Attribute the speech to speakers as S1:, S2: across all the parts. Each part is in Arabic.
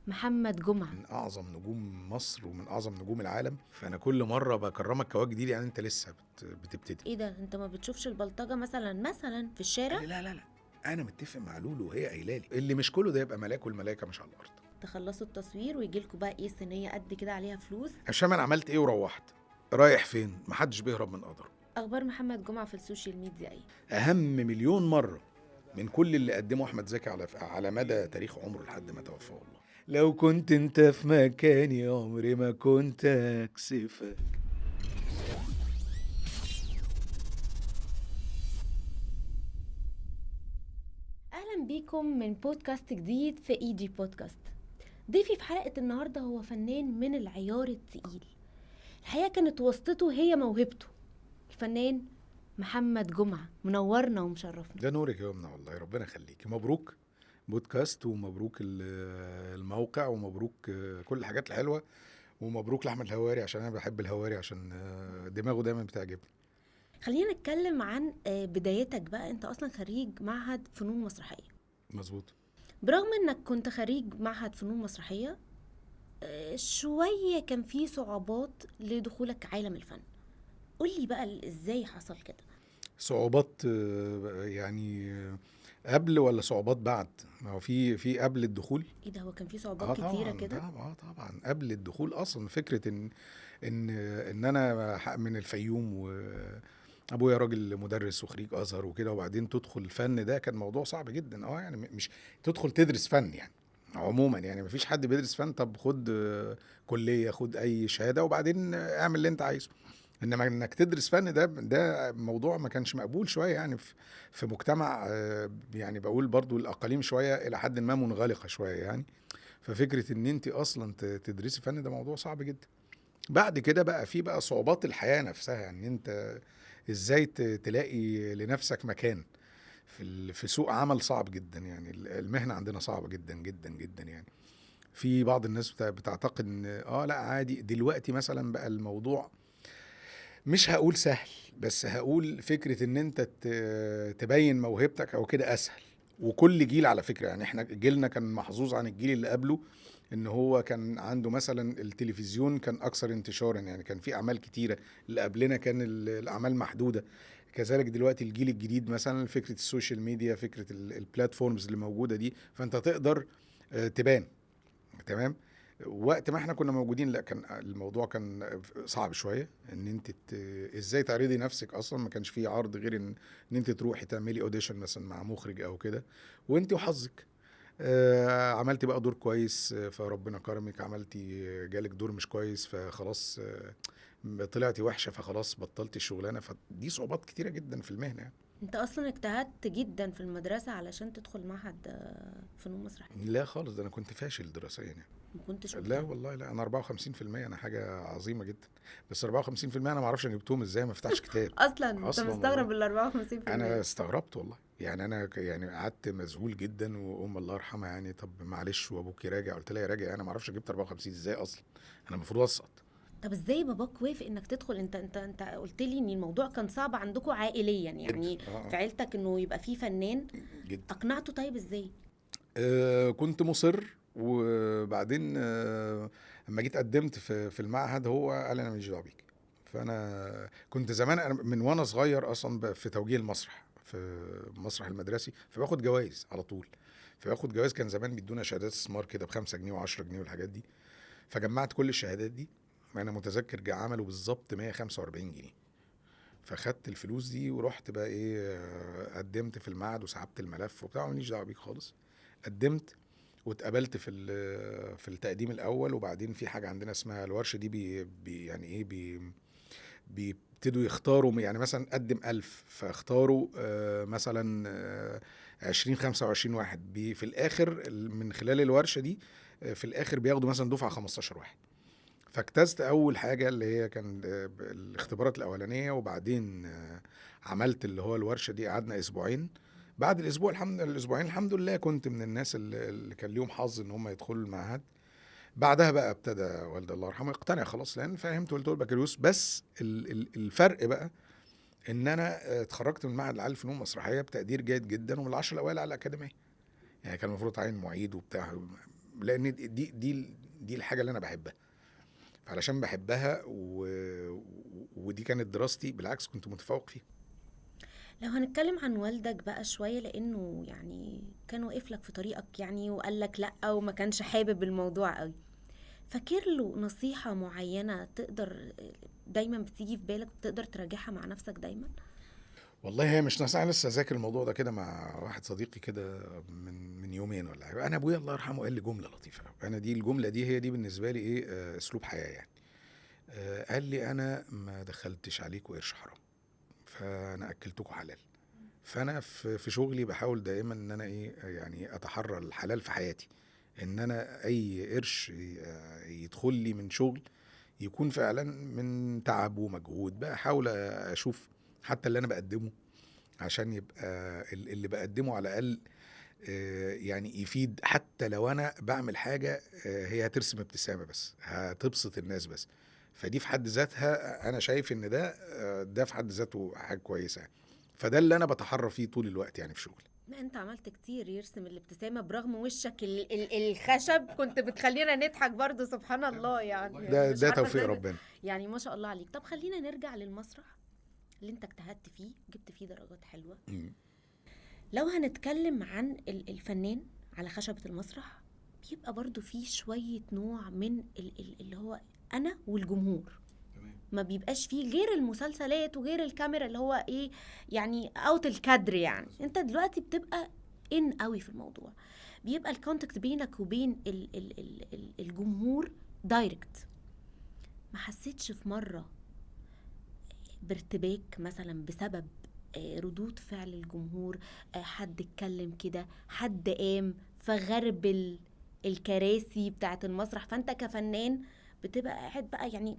S1: محمد جمعة.
S2: من اعظم نجوم مصر ومن اعظم نجوم العالم، فانا كل مره بكرمك كواد جديد، يعني انت لسه بتبتدي.
S1: ايه ده، انت ما بتشوفش البلطجة مثلا في الشارع؟
S2: قال لي لا لا لا، انا متفق مع لولو وهي قايله لي اللي مش كله ده يبقى ملاك، والملائكه مش على الارض.
S1: تخلصوا التصوير ويجيلكوا بقى ايه، صينية قد كده عليها فلوس.
S2: مش فاهم انا عملت ايه وروحت رايح فين، محدش بيهرب من قدره.
S1: اخبار محمد جمعة في السوشيال ميديا ايه؟
S2: اهم مليون مره من كل اللي قدمه احمد زكي على مدى تاريخ عمره لحد ما توفاه الله. لو كنت انت في مكاني عمري ما كنت اكسفك.
S1: اهلا بيكم من بودكاست جديد في ايجي بودكاست. ضيفي في حلقة النهاردة هو فنان من العيار التقيل. الحقيقة كانت واسطته هي موهبته. الفنان محمد جمعة منورنا ومشرفنا.
S2: ده نورك يا يمنى، والله ربنا يخليك. مبروك بودكاست، ومبروك الموقع، ومبروك كل الحاجات الحلوه، ومبروك لاحمد الهواري عشان انا بحب الهواري، عشان دماغه دايما بتعجبني.
S1: خلينا نتكلم عن بدايتك بقى. انت اصلا خريج معهد فنون مسرحية.
S2: مظبوط.
S1: برغم انك كنت خريج معهد فنون مسرحية، شوية كان في صعوبات لدخولك عالم الفن. قولي بقى ازاي حصل كده؟
S2: صعوبات يعني قبل ولا صعوبات بعد؟ ما هو في قبل الدخول.
S1: ايه ده، هو كان في صعوبات
S2: اه
S1: كتيرة
S2: طبعا
S1: كده؟
S2: طبعا قبل الدخول اصلا فكره ان انا من الفيوم، وابويا راجل مدرس وخريج ازهر وكده، وبعدين تدخل الفن، ده كان موضوع صعب جدا. يعني مش تدخل تدرس فن يعني عموما، يعني مفيش حد بيدرس فن. طب خد كليه، خد اي شهاده، وبعدين اعمل اللي انت عايزه. انما انك تدرس فن، ده موضوع ما كانش مقبول شويه، يعني في مجتمع يعني بقول برضو الاقاليم شويه الى حد ما منغلقه شويه يعني. ففكره ان انت اصلا تدرسي فن، ده موضوع صعب جدا. بعد كده بقى في بقى صعوبات الحياه نفسها، ان انت ازاي تلاقي لنفسك مكان في سوق عمل صعب جدا. يعني المهنه عندنا صعبه جدا جدا جدا يعني. في بعض الناس بتعتقد ان لا عادي دلوقتي مثلا بقى الموضوع، مش هقول سهل، بس هقول فكرة ان انت تبين موهبتك او كده اسهل. وكل جيل على فكرة، يعني احنا جيلنا كان محظوظ عن الجيل اللي قبله، ان هو كان عنده مثلا التلفزيون كان اكثر انتشارا، يعني كان في اعمال كتيرة. اللي قبلنا كان الاعمال محدودة. كذلك دلوقتي الجيل الجديد مثلا فكرة السوشيال ميديا، فكرة البلاتفورمز اللي موجودة دي، فانت تقدر تبان. تمام. وقت ما احنا كنا موجودين لا، كان الموضوع كان صعب شويه، ان انت ازاي تعرضي نفسك اصلا. ما كانش فيه عرض غير ان انت تروحي تعملي اوديشن مثلا مع مخرج او كده، وانت وحظك. عملتي بقى دور كويس، فربنا كرمك. عملتي جالك دور مش كويس، فخلاص طلعتي وحشه، فخلاص بطلتي الشغلانه. فدي صعوبات كتيره جدا في المهنه يعني.
S1: انت اصلا اجتهدت جدا في المدرسة علشان تدخل معهد فنون مسرحية؟
S2: لا خالص، ده انا كنت فاشل دراسيا يعني.
S1: ما كنتش
S2: لا
S1: مجتهد؟
S2: والله لا، انا 54%، انا حاجه عظيمه جدا. بس 54% انا ما اعرفش انا جبتهم ازاي، ما فتحش كتاب.
S1: اصلا انت
S2: اصلا والله
S1: مستغرب ال
S2: انا
S1: 54%؟
S2: استغربت والله. يعني انا يعني قعدت مذهول جدا، وام الله يرحمها يعني طب معلش وابوك راجع، قلت لها يا راجع انا ما اعرفش جبت 54 ازاي اصلا، انا المفروض اسقط.
S1: طب ازاي باباك وافق انك تدخل؟ انت قلت لي ان الموضوع كان صعب عندكم عائليا،
S2: جدا
S1: يعني في عيلتك انه يبقى فيه فنان.
S2: جدا.
S1: اقنعته طيب ازاي؟
S2: كنت مصر. وبعدين لما جيت قدمت في المعهد، هو قال انا ماليش دعوه بيك. فانا كنت زمان، أنا من وانا صغير اصلا في توجيه المسرح، في المسرح المدرسي، فباخد جوائز على طول. فباخد جوائز، كان زمان بيدونا شهادات استثمار كده ب5 جنيه و10 جنيه والحاجات دي. فجمعت كل الشهادات دي، انا متذكر عملوا بالظبط 145 جنيه. فخدت الفلوس دي ورحت بقى ايه، قدمت في المعهد وسحبت الملف وبتاع، ماليش دعوه بيك خالص. قدمت واتقبلت في التقديم الاول. وبعدين في حاجه عندنا اسمها الورشه دي، يعني ايه بيبتدوا يختاروا، يعني مثلا قدم 1000 فاختاروا مثلا 20 25 واحد في الاخر من خلال الورشه دي. في الاخر بياخدوا مثلا دفعه 15 واحد. فاجتزت اول حاجه اللي هي كان الاختبارات الاولانيه، وبعدين عملت اللي هو الورشه دي. قعدنا اسبوعين. بعد الاسبوعين الحمد لله كنت من الناس اللي كان ليهم حظ ان هم يدخلوا المعهد. بعدها بقى ابتدى والد الله يرحمه يقتنع خلاص، لان فهمت قلت له البكالوريوس. بس الفرق بقى ان انا اتخرجت من معهد العالي للفنون المسرحيه بتقدير جيد جدا، ومن العشر الاوائل على الاكاديميه. يعني كان المفروض اتعين معيد وبتاع، لان دي الحاجه اللي انا بحبها. علشان بحبها ودي كانت دراستي، بالعكس كنت متفوق فيها.
S1: لو هنتكلم عن والدك بقى شوية، لأنه يعني كان واقف لك في طريقك يعني وقال لك لأ وما كانش حابب الموضوع قوي، فاكر له نصيحة معينة تقدر دايما بتيجي في بالك وتقدر تراجعها مع نفسك دايما؟
S2: والله هي مش نصيحة، لسه ذاكر الموضوع ده كده مع واحد صديقي كده من يومين ولا حاجة. انا ابويا الله يرحمه قال لي جملة لطيفة قوي، انا دي الجملة دي هي دي بالنسبة لي ايه، اسلوب حياة يعني. قال لي انا ما دخلتش عليكم قرش حرام، فانا اكلتكم حلال. فانا في شغلي بحاول دائما ان انا ايه يعني اتحرى الحلال في حياتي، ان انا اي قرش يدخل لي من شغل يكون فعلا من تعب ومجهود، بحاول اشوف حتى اللي انا بقدمه عشان يبقى اللي بقدمه على الاقل يعني يفيد، حتى لو انا بعمل حاجة هي هترسم ابتسامة بس، هتبسط الناس بس. فدي في حد ذاتها انا شايف ان ده في حد ذاته حاجة كويسة. فده اللي انا بتحرى فيه طول الوقت يعني في شغلي.
S1: لا انت عملت كتير يرسم الابتسامة برغم وشك الخشب، كنت بتخلينا نضحك برضو سبحان الله يعني. مش
S2: ده
S1: عارفة
S2: توفيق
S1: ازاي
S2: ربنا.
S1: يعني ما شاء الله عليك. طب خلينا نرجع للمسرح اللي انت اجتهدت فيه، جبت فيه درجات حلوة. لو هنتكلم عن الفنان على خشبة المسرح، بيبقى برضو فيه شوية نوع من اللي هو أنا والجمهور. ما بيبقاش فيه غير المسلسلات وغير الكاميرا اللي هو ايه يعني اوت الكادر. يعني انت دلوقتي بتبقى ان قوي في الموضوع، بيبقى الكونتاكت بينك وبين الجمهور دايركت. ما حسيتش في مرة بارتباك مثلا بسبب ردود فعل الجمهور؟ حد اتكلم كده، حد قام فغربل الكراسي بتاعت المسرح، فانت كفنان بتبقى قاعد بقى يعني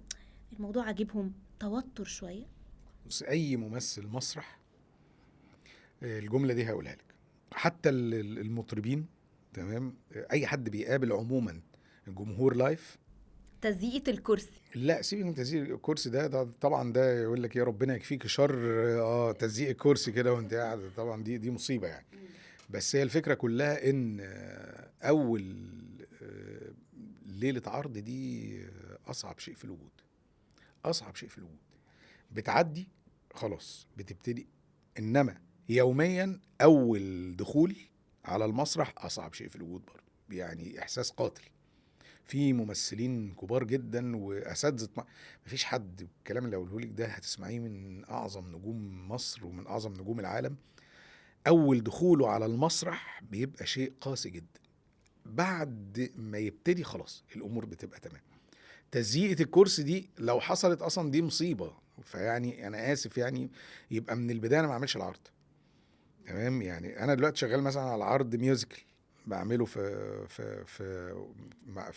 S1: الموضوع عاجبهم، توتر شوية.
S2: بس اي ممثل مسرح الجملة دي هقولها لك، حتى المطربين تمام، اي حد بيقابل عموما الجمهور لايف.
S1: تزييق الكرسي،
S2: لا سيبك من تزييق الكرسي، ده طبعا ده يقول لك يا ربنا يكفيك شر تزييق الكرسي كده وانت قاعد، طبعا دي مصيبة يعني. بس هي الفكرة كلها ان اول ليلة عرض دي اصعب شيء في الوجود، اصعب شيء في الوجود. بتعدي خلاص بتبتدي، انما يوميا اول دخول على المسرح اصعب شيء في الوجود برضه، يعني احساس قاتل. في ممثلين كبار جدا واساتذه، مفيش حد الكلام اللي اقوله لك ده هتسمعيه من اعظم نجوم مصر ومن اعظم نجوم العالم. اول دخوله على المسرح بيبقى شيء قاسي جدا، بعد ما يبتدي خلاص الامور بتبقى تمام. تزييقة الكرسي دي لو حصلت اصلا دي مصيبة، فيعني انا اسف يعني، يبقى من البداية انا ما اعملش العرض تمام. يعني انا دلوقتي شغال مثلا على عرض ميوزيكال بعمله في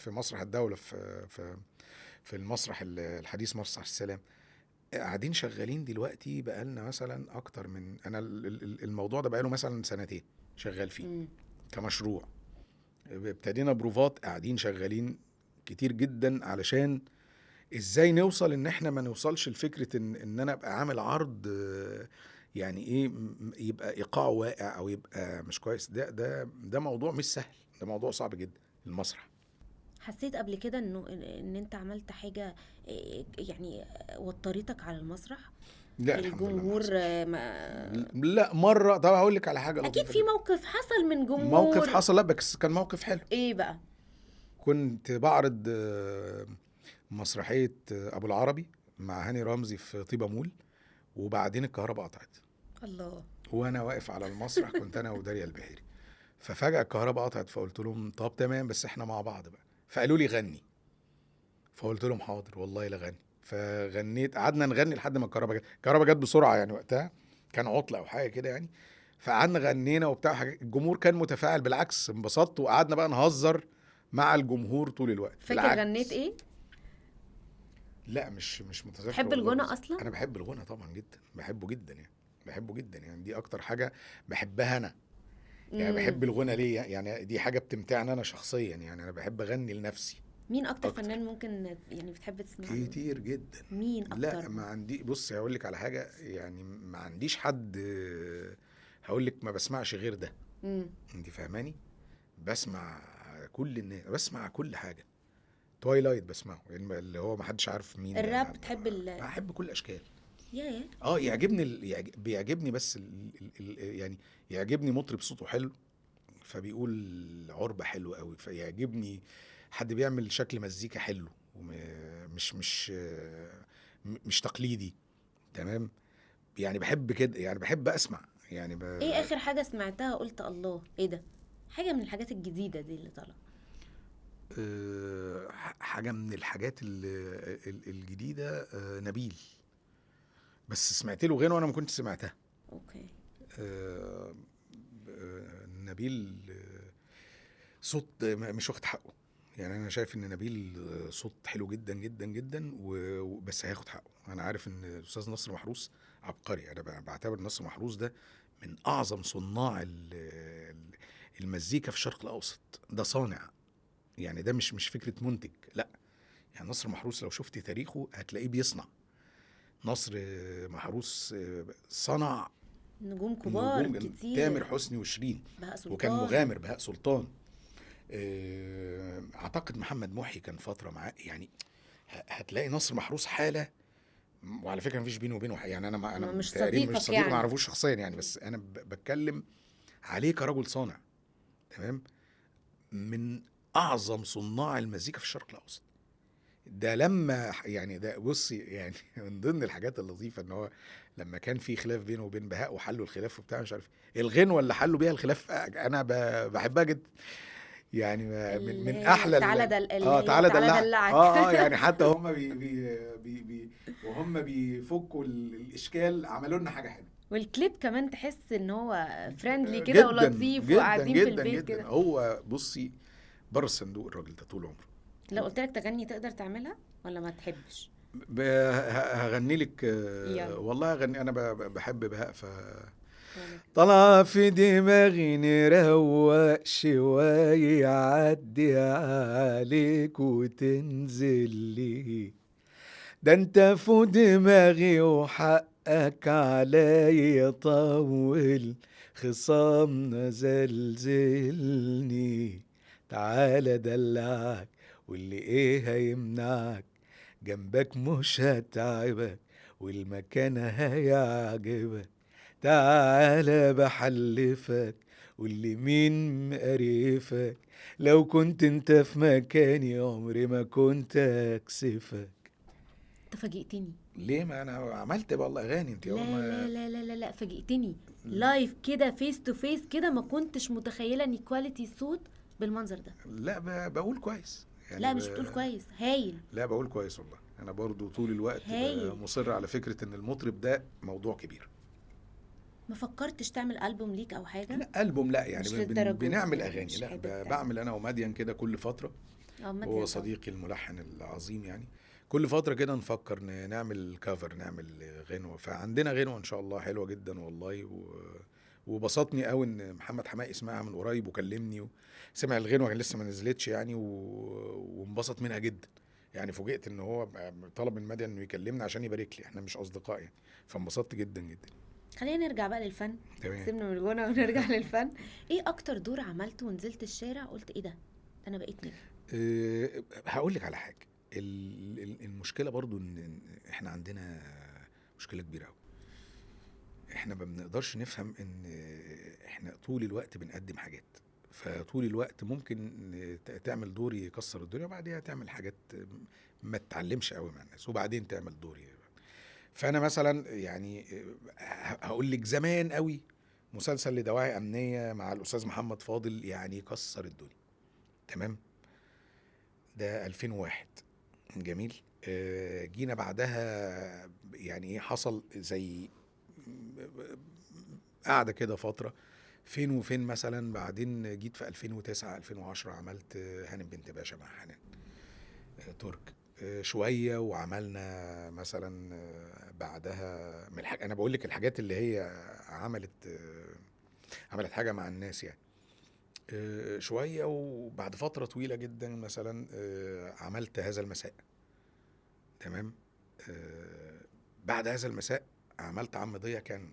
S2: مسرح الدولة، في المسرح الحديث مسرح السلام. قاعدين شغالين دلوقتي بقالنا مثلا اكتر من، انا الموضوع ده بقاله مثلا سنتين شغال فيه كمشروع. ابتدينا بروفات، قاعدين شغالين كتير جدا علشان ازاي نوصل ان احنا ما نوصلش لفكرة ان انا ابقى عامل عرض يعني ايه يبقى ايقاع واقع او يبقى مش كويس. ده موضوع مش سهل، ده موضوع صعب جدا المسرح.
S1: حسيت قبل كده ان انت عملت حاجة يعني وترتك على المسرح؟
S2: لا الحمد لله
S1: الجمهور
S2: لا مرة. طب هقول لك على حاجة
S1: اكيد
S2: لطيفة
S1: في
S2: جدا.
S1: موقف حصل من جمهور.
S2: موقف حصل، لا بس كان موقف حلو.
S1: ايه بقى؟
S2: كنت بعرض مسرحية ابو العربي مع هاني رمزي في طيبة مول، وبعدين الكهرباء قطعت.
S1: الله.
S2: وانا واقف على المسرح كنت انا وداليا البحيري، ففجأة الكهرباء قطعت، فقلت لهم طب تمام بس احنا مع بعض بقى. فقالوا لي غني، فقلت لهم حاضر والله لا غني. فغنيت، قعدنا نغني لحد ما الكهرباء جت بسرعة يعني، وقتها كان عطلة او حاجة كده يعني. فقعدنا غنينا وبتاع حاجة. الجمهور كان متفاعل بالعكس، انبسطت وقعدنا بقى نهزر مع الجمهور طول الوقت.
S1: فاكر
S2: بالعكس.
S1: غنيت ايه؟
S2: لا مش متذكر.
S1: تحب الغنى اصلا؟
S2: انا بحب الغنى طبعا جدا، بحبه جدا يعني، بحبه جدا يعني. دي اكتر حاجة بحبها انا يعني. بحب الغنى ليه يعني؟ دي حاجة بتمتعني انا شخصيا يعني، انا بحب اغني لنفسي.
S1: مين اكتر فنان ممكن يعني بتحب تسمع له؟
S2: كتير جدا.
S1: مين اكتر؟
S2: لا ما عندي، بص هقول لك على حاجة يعني، ما عنديش حد هقول لك ما بسمعش غير ده. انت فاهماني؟ بسمع كل الناس، بسمع كل حاجه. توايلايت بسمعه، يعني اللي هو ما حدش عارف مين ده.
S1: الراب بتحب
S2: بحب كل الاشكال.
S1: يا
S2: يعجبني بيعجبني، بس يعني يعجبني مطرب صوته حلو فبيقول عربة حلو قوي، فيعجبني حد بيعمل شكل مزيكا حلو مش تقليدي. تمام. يعني بحب كده، يعني بحب اسمع يعني
S1: ايه اخر حاجة سمعتها قلت الله ايه ده؟ حاجة من الحاجات الجديدة دي اللي طالعة.
S2: حاجة من الحاجات الجديدة، نبيل. بس سمعت له غنوة انا ما كنتش سمعتها.
S1: اوكي.
S2: آه، نبيل صوت مش واخد حقه. يعني انا شايف ان نبيل صوت حلو جدا جدا جدا، بس هياخد حقه. انا عارف ان الاستاذ نصر محروس عبقري. انا بعتبر نصر محروس ده من اعظم صناع المزيكا في الشرق الاوسط. ده صانع، يعني ده مش فكرة منتج، لا. يعني نصر محروس لو شفت تاريخه هتلاقيه بيصنع. نصر محروس صنع
S1: نجوم كبار
S2: نجوم، تامر
S1: كتير.
S2: حسني وشيرين،
S1: بهاء
S2: وكان
S1: سلطان.
S2: مغامر بهاء سلطان. اعتقد محمد محي كان فتره معاه يعني. هتلاقي نصر محروس حاله. وعلى فكره مفيش بيني وبينه يعني انا
S1: مش
S2: تقريبا مش
S1: صديقك
S2: صديق، ما
S1: يعني.
S2: اعرفوش شخصيا يعني، بس انا بتكلم عليه كرجل صانع. تمام. من اعظم صناع المزيكا في الشرق الاوسط. ده لما يعني ده بصي يعني من ضمن الحاجات اللطيفه ان هو لما كان في خلاف بينه وبين بهاء وحلوا الخلاف وبتاع مش عارف الغنوه اللي حلوا بيها الخلاف انا بحبها جدا. يعني
S1: اللي
S2: من
S1: هي
S2: احلى
S1: تعالى اللي هي
S2: تعالى
S1: تعالى
S2: دلعك.
S1: دلعك.
S2: يعني حتى هم وهم بيفكوا الاشكال عملوا لنا حاجه حلوه
S1: والكليب كمان تحس ان هو فريندلي كده
S2: جدا
S1: ولطيف
S2: جدا
S1: وقاعدين في
S2: جدا
S1: البيت
S2: جدا.
S1: كده.
S2: هو بصي بره الصندوق الراجل ده طول عمره.
S1: لو قلت لك تغني تقدر تعملها ولا ما تحبش؟
S2: هغني لك.
S1: يلا.
S2: والله هغني انا بحب بهاء
S1: وانا
S2: طلع في دماغي نروق شوية يعدي عليك وتنزل لي. ده انت في دماغي وحقك عليا طول خصامنا زلزلني. تعالى دلعك واللي ايه هيمنعك، جنبك مش هتعبك والمكان هيعجبك. تعالى بحلفك واللي مين مقرفك، لو كنت انت في مكاني عمري ما كنت اكسفك.
S1: انت فاجئتني.
S2: ليه؟ ما انا عملت والله اغاني انت اول
S1: لا لا
S2: ما.
S1: لا لا لا لا فاجئتني. لايف كده فيس تو فيس كده ما كنتش متخيله ان كواليتي الصوت بالمنظر ده.
S2: لا بقول كويس يعني
S1: لا مش بتقول كويس، هايل.
S2: لا بقول كويس والله. انا برضو طول الوقت
S1: هايل.
S2: مصر على فكرة ان المطرب ده موضوع كبير.
S1: ما فكرتش تعمل ألبوم ليك او حاجه؟
S2: لا ألبوم لا، يعني
S1: مش للدرجه دي
S2: بنعمل
S1: يعني،
S2: اغاني.
S1: مش
S2: لا
S1: حابب تعمل.
S2: بعمل انا ومديان كده كل فترة.
S1: اه
S2: هو
S1: مديان طبعا.
S2: صديقي الملحن العظيم يعني. كل فترة كده نفكر نعمل كافر، نعمل غنوة. فعندنا غنوة ان شاء الله حلوة جدا والله. وبسطني قوي ان محمد حماقي سمعها من قريب وكلمني وسمع الغنوة، كان لسه ما نزلتش يعني وانبسط منها جدا. يعني فوجئت ان هو طلب من مديان انه يكلمنا عشان يبارك لي، احنا مش اصدقاء يعني. فانبسطت جدا جدا.
S1: خلينا نرجع بقى للفن.
S2: تمام.
S1: سيبنا من الغنى ونرجع للفن. ايه اكتر دور عملته ونزلت الشارع قلت ايه ده انا بقيت نجم؟
S2: هقول لك على حاجه. المشكله برضو ان احنا عندنا مشكله كبيره قوي. احنا ما بنقدرش نفهم ان احنا طول الوقت بنقدم حاجات. فطول الوقت ممكن تعمل دور يكسر الدنيا وبعديها تعمل حاجات ما تتعلمش قوي مع الناس وبعدين تعمل دور. فانا مثلا يعني هقول لك زمان قوي مسلسل لدواعي امنيه مع الاستاذ محمد فاضل يعني كسر الدنيا. تمام. ده 2001. جميل. جينا بعدها يعني ايه حصل زي قاعدة كده فترة فين وفين. مثلا بعدين جيت في 2009 2010 عملت هانم بنت باشا مع حنان ترك شوية. وعملنا مثلا بعدها من انا بقول لك الحاجات اللي هي عملت حاجة مع الناس يعني. شوية. وبعد فترة طويلة جدا مثلا عملت هذا المساء. تمام. بعد هذا المساء عملت عم ضيا، كان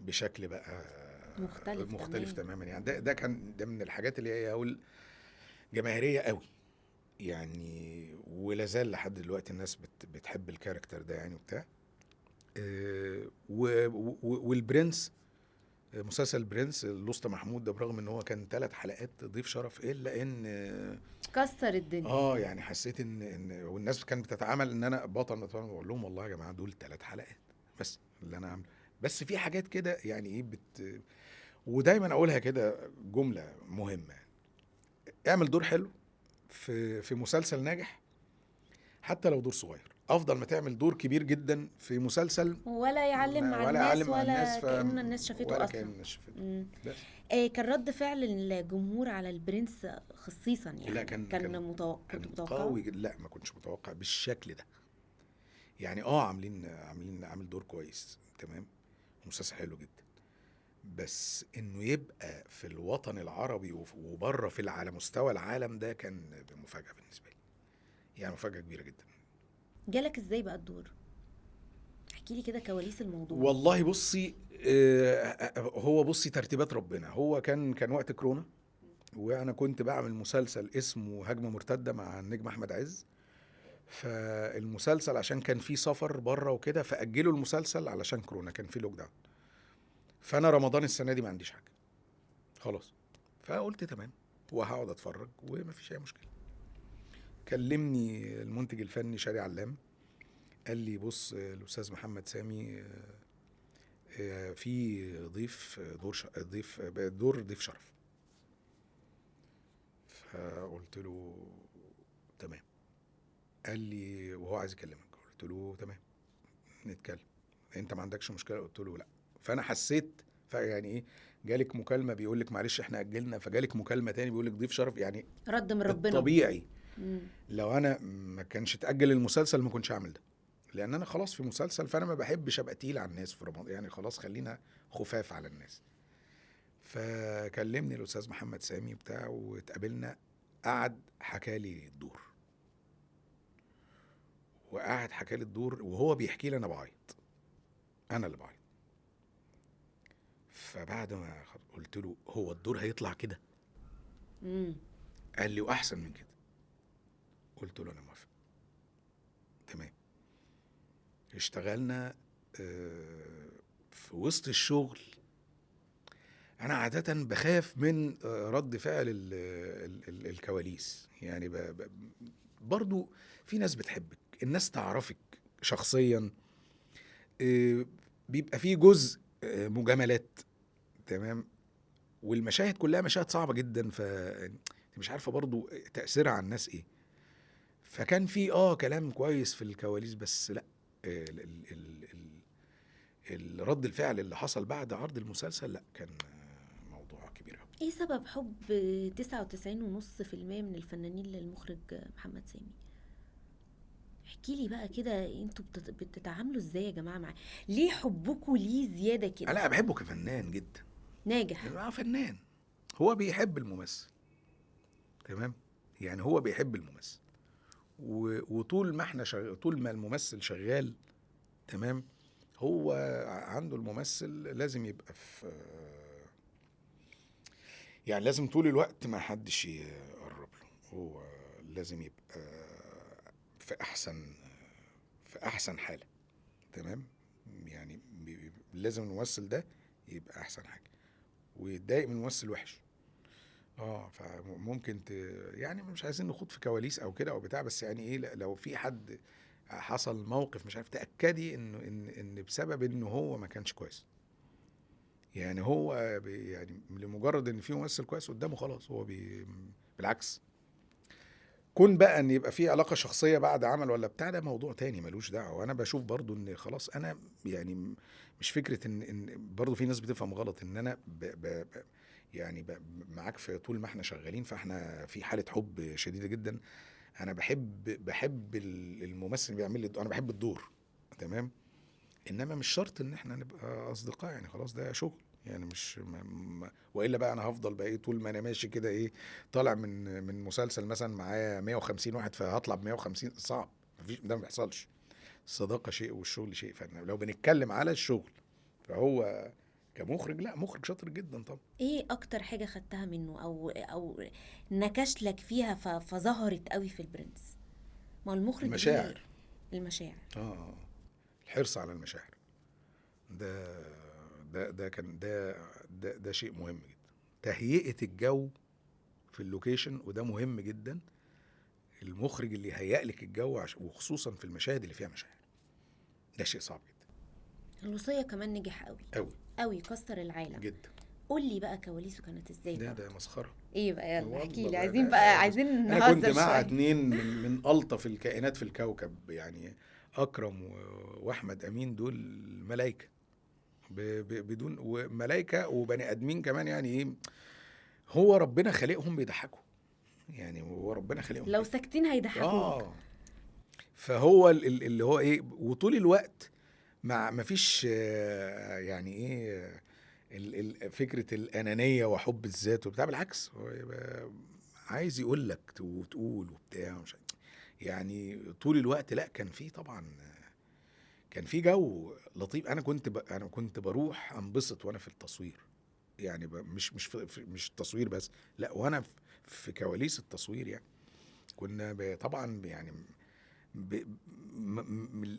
S2: بشكل بقى
S1: مختلف
S2: تماما يعني. ده كان ده من الحاجات اللي هي اقول جماهيريه قوي يعني، ولا زال لحد دلوقتي الناس بتحب الكاركتر ده يعني وبتاع. والبرنس، مسلسل البرنس الأسطى محمود ده، برغم ان هو كان 3 حلقات ضيف شرف، الا ان
S1: كسر الدنيا.
S2: يعني حسيت ان والناس كانت بتتعامل ان انا بطل، بقول لهم والله يا جماعه دول 3 حلقات بس اللي انا عامله. بس في حاجات كده يعني ايه ودايما اقولها كده جمله مهمه: اعمل دور حلو في مسلسل ناجح حتى لو دور صغير، افضل ما تعمل دور كبير جدا في مسلسل
S1: ولا يعلم مع
S2: ولا
S1: الناس
S2: يعلم مع الناس
S1: ولا كأن الناس شافته
S2: ولا
S1: اصلا.
S2: كان الناس شافته.
S1: مم.
S2: بس
S1: كان رد فعل الجمهور على البرنس خصيصا يعني
S2: لا،
S1: كنت
S2: كان
S1: متوقعه؟
S2: قوي لا، ما كنتش متوقع بالشكل ده يعني. عامل دور كويس تمام، مسلسل حلو جدا، بس انه يبقى في الوطن العربي وبره على مستوى العالم، ده كان مفاجأة بالنسبة لي، يعني مفاجأة كبيرة جدا.
S1: جالك ازاي بقى الدور؟ احكي لي كده كواليس الموضوع.
S2: والله بصي، بصي ترتيبات ربنا. هو كان وقت كورونا، وانا كنت بعمل مسلسل اسمه هجمة مرتدة مع النجم احمد عز. فالمسلسل عشان كان فيه سفر بره وكده، فأجلوا المسلسل علشان كورونا، كان فيه لوك داون. فانا رمضان السنة دي ما عنديش حاجة خلاص، فقلت تمام وهقعد اتفرج ومفيش اي مشكلة. كلمني المنتج الفني شاري علام، قال لي بص الاستاذ محمد سامي في دور ضيف شرف. فقلت له تمام. قال لي وهو عايز يكلمك، قلت له تمام نتكلم، انت ما عندكش مشكله؟ قلت له لا. فانا حسيت يعني ايه، جالك مكالمه بيقول لك معلش احنا اجلنا، فجالك مكالمه تاني بيقول لك ضيف شرف، يعني
S1: رد من ربنا.
S2: الطبيعي لو انا ما كانش اتاجل المسلسل ما كنتش هعمل ده، لان انا خلاص في مسلسل، فانا ما بحبش ابقى تقيل على الناس في رمضان يعني، خلاص خلينا خفاف على الناس. فكلمني الاستاذ محمد سامي بتاع واتقابلنا، قعد حكالي الدور، وقعد حكالي الدور وهو بيحكي لي انا بعيط، انا اللي بعيط. فبعد ما قلت له هو الدور هيطلع كده؟ قال لي واحسن من كده. قلت له انا موافق. تمام. اشتغلنا. في وسط الشغل انا عادة بخاف من رد فعل الكواليس يعني. برضو في ناس بتحبك، الناس تعرفك شخصيا، بيبقى فيه جزء مجاملات تمام، والمشاهد كلها مشاهد صعبة جدا، مش عارفة برضو تأثيرها على الناس ايه. فكان في كلام كويس في الكواليس، بس لا، ال ال ال ال الرد الفعل اللي حصل بعد عرض المسلسل لا، كان موضوع كبير قوي.
S1: ايه سبب حب 99.5% من الفنانين للمخرج محمد سامي؟ احكي لي بقى كده، انتوا بتتعاملوا ازاي يا جماعه معاه؟ ليه حبكوا ليه زياده كده؟
S2: انا بحبه كفنان جدا
S1: ناجح.
S2: فنان، هو بيحب الممثل تمام، يعني هو بيحب الممثل، وطول ما احنا طول ما الممثل شغال تمام، هو عنده الممثل لازم يبقى في، يعني لازم طول الوقت ما حدش يقرب له، هو لازم يبقى في احسن حالة تمام. يعني لازم الممثل ده يبقى احسن حاجة، ويتضايق من ممثل وحش فممكن يعني مش عايزين نخوض في كواليس او كده او بتاع، بس يعني ايه، لو في حد حصل موقف مش عارف، تأكدي انه ان بسبب انه هو ما كانش كويس، يعني هو يعني لمجرد ان في ممثل كويس قدامه خلاص هو بالعكس. كون بقى ان يبقى في علاقة شخصية بعد عمل ولا بتاع، ده موضوع تاني ملوش دعوة. وانا بشوف برضو ان خلاص انا يعني مش فكرة ان برضو في ناس بتفهم غلط ان انا يعني معاك في طول ما احنا شغالين، فاحنا في حالة حب شديدة جدا. انا بحب الممثل اللي بيعمل لي انا بحب الدور تمام، انما مش شرط ان احنا نبقى اصدقاء يعني، خلاص ده شغل يعني، مش والا بقى انا هفضل بقى طول ما انا ماشي كده طالع من مسلسل مثلا معايا 150 واحد، فهطلع ب 150؟ صعب، مفيش، ده ما بيحصلش. الصداقه شيء والشغل شيء، فلو بنتكلم على الشغل فهو كمخرج لا، مخرج شاطر جدا طبعا.
S1: ايه اكتر حاجة خدتها منه او نكش لك فيها فظهرت قوي في البرنس؟ ما هو المخرج
S2: المشاعر.
S1: ليه المشاعر.
S2: الحرص على المشاعر ده كان ده شيء مهم جدا. تهيئة الجو في اللوكيشن، وده مهم جدا. المخرج اللي يهيئ لك الجو وخصوصا في المشاهد اللي فيها مشاعر، ده شيء صعب جدا.
S1: الوصية كمان نجح قوي
S2: قوي
S1: قوي، كسر العالم
S2: جدا.
S1: قول لي بقى كواليسه كانت ازاي؟
S2: ده مسخرة.
S1: ايه بقى؟ يلا
S2: والله
S1: احكي لي،
S2: بقى
S1: عايزين
S2: ده-
S1: بقى عايزين
S2: انا
S1: نهزر
S2: كنت مع
S1: شوية.
S2: 2 من الطف الكائنات في الكوكب، يعني اكرم واحمد امين، دول ملايكه بدون، وملايكه وبني ادمين كمان. يعني ايه، هو ربنا خلقهم بيضحكوا، يعني هو ربنا خلقهم
S1: لو ساكتين هيضحكوك.
S2: فهو اللي هو ايه، وطول الوقت ما فيش يعني ايه فكرة الأنانية وحب الذات وبتاع. بالعكس، هو يبقى عايز يقول لك وتقول وبتاع، مش يعني طول الوقت. لا، كان في طبعا، كان في جو لطيف. انا كنت بروح انبسط وانا في التصوير، يعني مش التصوير بس، لا، وانا في كواليس التصوير. يعني كنا طبعا يعني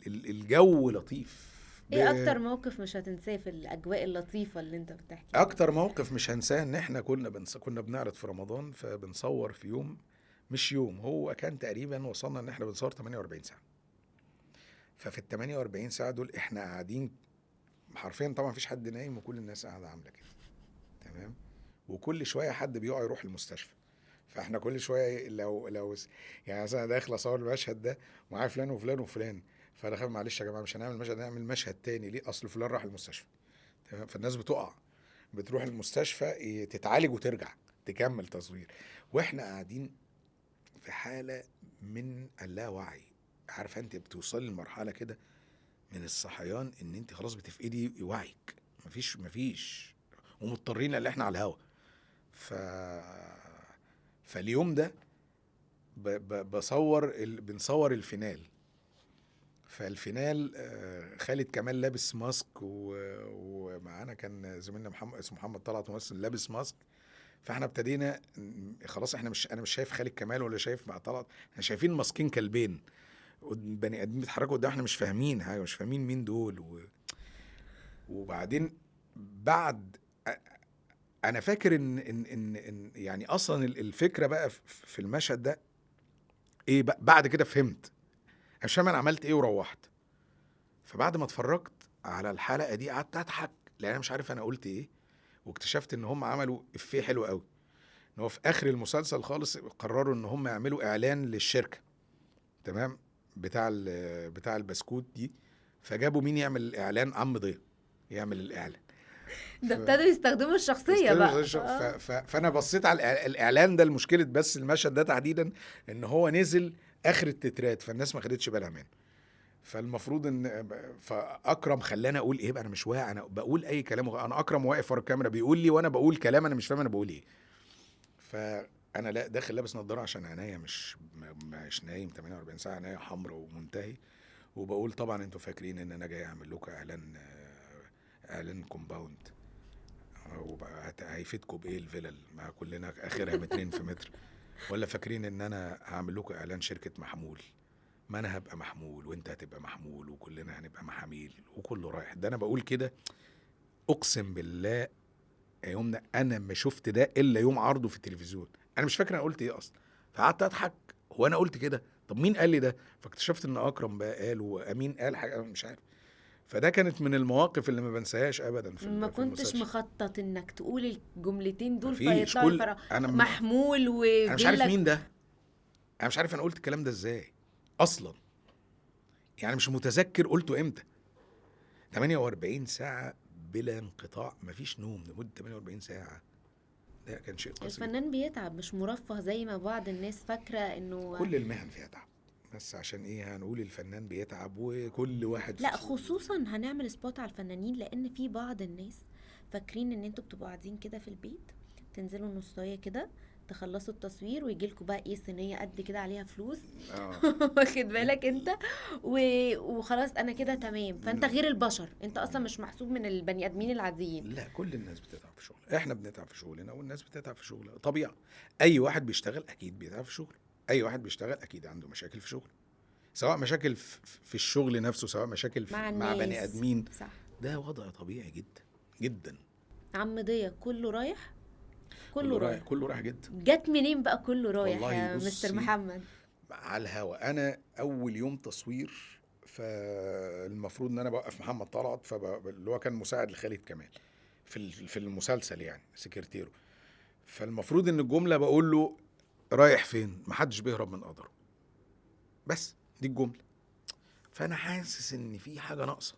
S2: الجو لطيف.
S1: ايه اكتر موقف مش هتنساه في الاجواء اللطيفة اللي انت بتحكي عنها؟
S2: اكتر موقف مش هنساه ان احنا كنا بنعرض في رمضان، فبنصور في يوم، مش يوم، هو كان تقريبا وصلنا ان احنا بنصور 48 ساعة. ففي ال 48 ساعة دول احنا قاعدين حرفيا، طبعا مفيش حد نايم وكل الناس قاعدة عاملة كده، تمام. وكل شوية حد بيقع يروح المستشفى. فاحنا كل شوية لو يعني مثلا داخل اصور المشهد ده ومعايا فلان وفلان وفلان، فانا خايف معلش يا جماعة مش هنعمل مشهد، نعمل مشهد تاني. ليه؟ اصل فلان راح المستشفى، تمام. فالناس بتقع، بتروح المستشفى تتعالج وترجع تكمل تصوير، واحنا قاعدين في حالة من اللاوعي. عارفه انت بتوصلي لمرحلة كده من الصحيان ان انت خلاص بتفقدي وعيك، مفيش ومضطرين اللي احنا على الهوا. فاليوم ده بنصور الفينال. فالفينال خالد كمال لابس ماسك، ومعانا كان زميلنا اسمه محمد طلعت، ممثل لابس ماسك. فاحنا ابتدينا خلاص، انا مش شايف خالد كمال ولا شايف مع طلعت، احنا شايفين ماسكين كلبين بني ادمين بيتحركوا قدام، احنا مش فاهمين حاجه، مش فاهمين مين دول. وبعدين بعد انا فاكر ان يعني اصلا الفكره بقى في المشهد ده ايه بقى. بعد كده فهمت، انا مش فاهم انا عملت ايه وروحت. فبعد ما اتفرجت على الحلقه دي قعدت اضحك، لان انا مش عارف انا قلت ايه. واكتشفت ان هم عملوا افيه حلو قوي، ان هو في اخر المسلسل خالص قرروا ان هم يعملوا اعلان للشركه، تمام، بتاع البسكوت دي. فجابوا مين يعمل الاعلان؟ عم ضياء يعمل الاعلان.
S1: ده ابتدوا يستخدموا الشخصية بقى.
S2: فانا بصيت على الاعلان ده لمشكله، بس المشهد ده تحديدا ان هو نزل اخر التترات، فالناس ما خدتش بالها منه. فالمفروض ان فاكرم خلاني اقول ايه بقى، انا مش واعي، انا بقول اي كلام، انا اكرم واقف ورا الكاميرا بيقول لي وانا بقول كلام انا مش فاهم انا بقول ايه. فانا لا داخل لابس نظاره عشان عينيا مش نايم 48 ساعه، عينيا حمراء ومنتهي. وبقول طبعا انتوا فاكرين ان انا جاي اعمل لكم اعلان كومباوند، وبقى هيفيدكم بايه الفلل ما كلنا اخرها مترين في متر، ولا فاكرين ان انا هعمل لكم اعلان شركه محمول، ما انا هبقى محمول وانت هتبقى محمول وكلنا هنبقى محاميل وكله رايح. ده انا بقول كده اقسم بالله يومنا انا ما شفت ده الا يوم عرضه في التلفزيون. انا مش فاكر انا قلت ايه اصلا، فقعدت اضحك. هو انا قلت كده؟ طب مين قال لي ده؟ فاكتشفت ان اكرم بقى قال وامين قال حاجه انا مش عارف. فده كانت من المواقف اللي ما بنساهاش ابدا
S1: ما
S2: في
S1: كنتش
S2: المسلسل.
S1: مخطط انك تقول الجملتين دول
S2: مفيش،
S1: فيطلعوا
S2: كل
S1: محمول
S2: انا مش عارف
S1: وفيلا.
S2: مين ده، انا مش عارف انا قلت الكلام ده ازاي اصلا، يعني مش متذكر قلته امتى. 48 ساعه بلا انقطاع، مفيش نوم لمده 48 ساعه، ده كان شيء قاسي.
S1: الفنان بيتعب، مش مرفه زي ما بعض الناس فاكره انه
S2: كل المهن فيها تعب، بس عشان ايه هنقول الفنان بيتعب وكل واحد
S1: لا، خصوصا هنعمل سبوت على الفنانين، لان في بعض الناس فاكرين ان انتوا بتبقوا قاعدين كده في البيت، تنزلوا نصايه كده، تخلصوا التصوير ويجي لكم بقى ايه صينيه قد كده عليها فلوس
S2: اه
S1: واخد بالك انت وخلاص انا كده تمام، فانت غير البشر، انت اصلا مش محسوب من البني ادمين العاديين.
S2: لا، كل الناس بتتعب في شغل، احنا بنتعب في شغلنا والناس بتتعب في شغلها، طبيعي. اي واحد بيشتغل اكيد بيتعب في شغله، اي واحد بيشتغل اكيد عنده مشاكل في شغله، سواء مشاكل في الشغل نفسه، سواء مشاكل
S1: مع
S2: مع بني
S1: الناس،
S2: ادمين.
S1: صح.
S2: ده وضع طبيعي جدا جدا.
S1: عم ضيا كله رايح، كله
S2: كله رايح،
S1: رايح.
S2: كله رايح جدا.
S1: جت منين بقى كله رايح
S2: والله
S1: يا مستر
S2: بصي،
S1: محمد؟
S2: على الهوا، انا اول يوم تصوير فالمفروض ان انا بوقف محمد طلعت، اللي هو كان مساعد لخالد كمال في المسلسل يعني سكرتيره. فالمفروض ان الجمله بقول له رايح فين، محدش بيهرب من قدره، بس دي الجمله. فانا حاسس ان في حاجه ناقصه،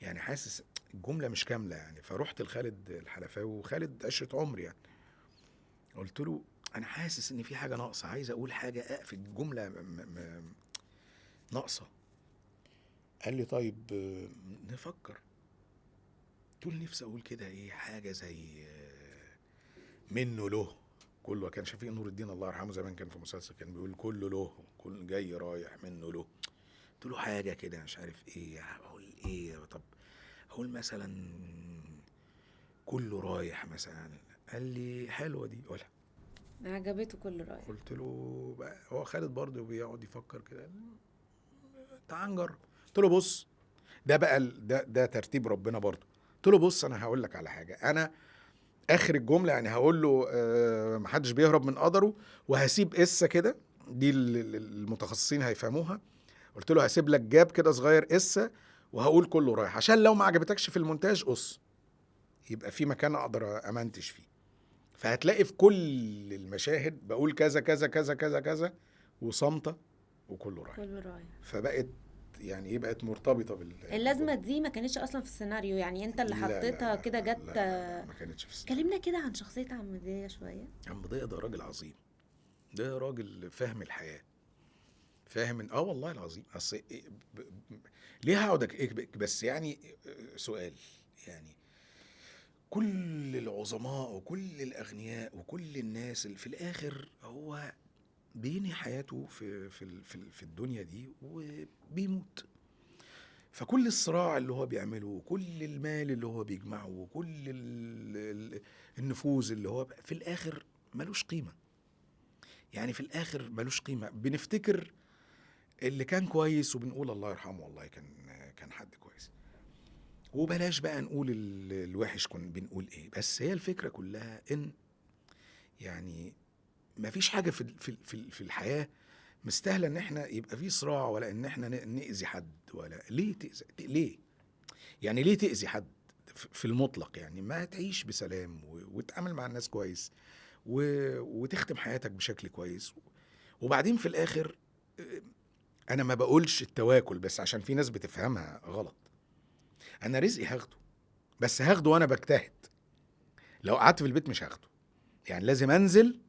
S2: يعني حاسس الجمله مش كامله يعني. فروحت لخالد الحلفاوي، وخالد عشره عمري يعني، قلت له انا حاسس ان في حاجه ناقصه، عايز اقول حاجه في الجمله ناقصه. قال لي طيب نفكر. قلت له نفسي اقول كده ايه، حاجه زي منه له كله. كان شفيق نور الدين الله يرحمه زمان كان في مسلسل كان بيقول كله له، كل جاي رايح منه له. قلت له حاجه كده مش عارف ايه، اقول ايه، طب اقول مثلا كله رايح مثلا. قال لي حلوه دي، قولها.
S1: عجبته كله رايح.
S2: قلت له بقى، هو خالد برضه بيقعد يفكر كده، تعال نجرب. قلت له بص، ده بقى ده ترتيب ربنا برضه. قلت له بص، انا هقول لك على حاجه، انا اخر الجمله يعني هقول له محدش بيهرب من قدره، وهسيب قصه كده، دي المتخصصين هيفهموها. قلت له هسيب لك جاب كده صغير قصه، وهقول كله رايح، عشان لو ما عجبتكش في المونتاج قص، يبقى في مكان اقدر امنتج فيه. فهتلاقي في كل المشاهد بقول كذا كذا كذا كذا كذا، وصامته وكله رايح.
S1: كله رايح.
S2: فبقت يعني ايه، بقت مرتبطه
S1: اللازمه دي ما كانتش اصلا في السيناريو، يعني انت اللي
S2: لا لا
S1: حطيتها
S2: لا
S1: كده
S2: لا
S1: جت.
S2: لا لا، ما كانتش في السيناريو.
S1: كلمنا كده عن شخصيه عم ضيا شويه.
S2: عم ضياء ده راجل عظيم، ده راجل فاهم الحياه، فاهم والله العظيم. اصل ليه هقعد بس يعني سؤال يعني، كل العظماء وكل الاغنياء وكل الناس اللي في الاخر هو بينهي حياته في الدنيا دي وبيموت. فكل الصراع اللي هو بيعمله، وكل المال اللي هو بيجمعه، وكل النفوذ اللي هو في الاخر ملوش قيمة. يعني في الاخر ملوش قيمة. بنفتكر اللي كان كويس وبنقول الله يرحمه، والله كان حد كويس، وبلاش بقى نقول الوحش كنا بنقول ايه. بس هي الفكرة كلها ان يعني ما فيش حاجة في الحياة مستاهلة ان احنا يبقى في صراع، ولا ان احنا نأذي حد، ولا ليه ليه يعني ليه تأذي حد في المطلق؟ يعني ما تعيش بسلام وتعامل مع الناس كويس وتختم حياتك بشكل كويس. وبعدين في الاخر انا ما بقولش التواكل، بس عشان في ناس بتفهمها غلط. انا رزقي هاخده، بس هاخده وانا بجتهد. لو قعدت في البيت مش هاخده، يعني لازم انزل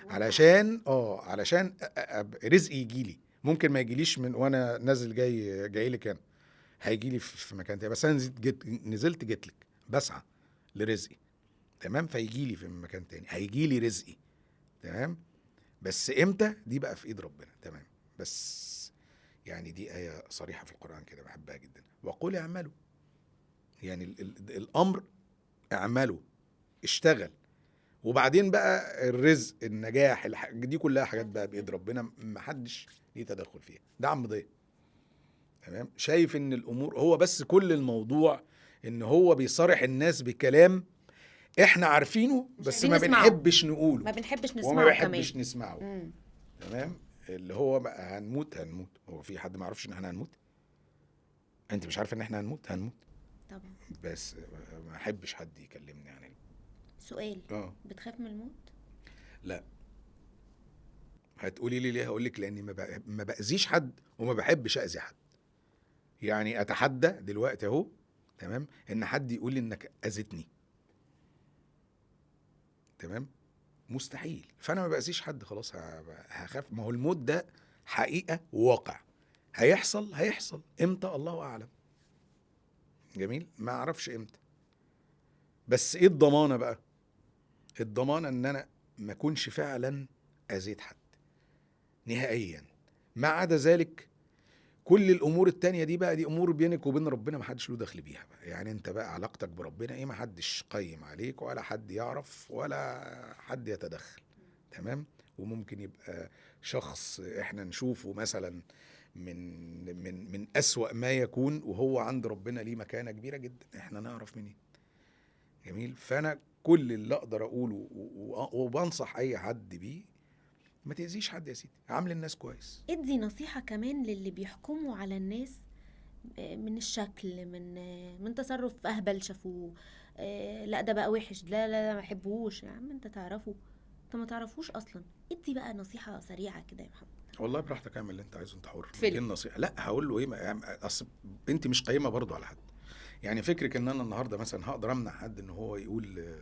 S2: علشان رزقي يجيلي. ممكن ما يجيليش من وانا نازل جاي لك انا، هيجيلي في مكان تاني، بس انا نزلت جيت لك، بسعى لرزقي، تمام. فيجيلي في مكان تاني، هيجيلي رزقي، تمام. بس امتى دي بقى في ايد ربنا، تمام. بس يعني دي آية صريحة في القرآن كده بحبها جدا، وقل اعملوا. يعني الأمر اعملوا، اشتغل، وبعدين بقى الرزق، النجاح، دي كلها حاجات بقى بإيد ربنا، محدش ليه تدخل فيها. ده عم ضياء، تمام. شايف ان الأمور هو بس كل الموضوع ان هو بيصارح الناس بكلام احنا عارفينه، بس ما بنحبش نقوله،
S1: ما بنحبش
S2: وما
S1: نسمعه
S2: بيحبش
S1: كمان.
S2: نسمعه. تمام. اللي هو بقى هنموت، هو في حد ما يعرفش ان احنا هنموت؟ انت مش عارفه ان احنا هنموت
S1: طبعا.
S2: بس ما احبش حد يكلمني عن
S1: سؤال، بتخاف من الموت؟
S2: لا. هتقولي لي ليه؟ هقول لك لاني ما باذيش حد وما بحبش اذي حد. يعني اتحدى دلوقتي اهو، تمام، ان حد يقول لي انك اذيتني، تمام، مستحيل. فانا ما باذيش حد، خلاص هخاف؟ ما هو الموت ده حقيقه وواقع، هيحصل امتى الله اعلم. جميل، ما اعرفش امتى، بس ايه الضمانه بقى؟ الضمانة ان انا ما اكونش فعلا اذيت حد نهائيا. ما عدا ذلك كل الامور التانية دي بقى دي امور بينك وبين ربنا، ما حدش له دخل بيها بقى. يعني انت بقى علاقتك بربنا ايه، ما حدش قيم عليك ولا حد يعرف ولا حد يتدخل. تمام. وممكن يبقى شخص احنا نشوفه مثلا من أسوأ ما يكون، وهو عند ربنا ليه مكانة كبيرة جدا، احنا نعرف منين. جميل. فانا كل اللي اقدر اقوله وبنصح اي حد بيه، ما تأذيش حد يا سيدي، عامل الناس كويس.
S1: ادي نصيحة كمان للي بيحكموا على الناس من الشكل، من تصرف اهبل شافوه، لا ده بقى وحش، لا لا لا ما بحبهوش. يا عم انت تعرفه؟ انت ما تعرفوش اصلا. ادي بقى نصيحة سريعة كده يا محمد.
S2: والله براحتك، اعمل اللي انت عايزه، انت حر.
S1: فيلم.
S2: ايه النصيحه؟ لا هقول له ايه، اصل انت مش قايمه برضو على حد. يعني فكرك ان انا النهارده مثلا هقدر امنع حد ان هو يقول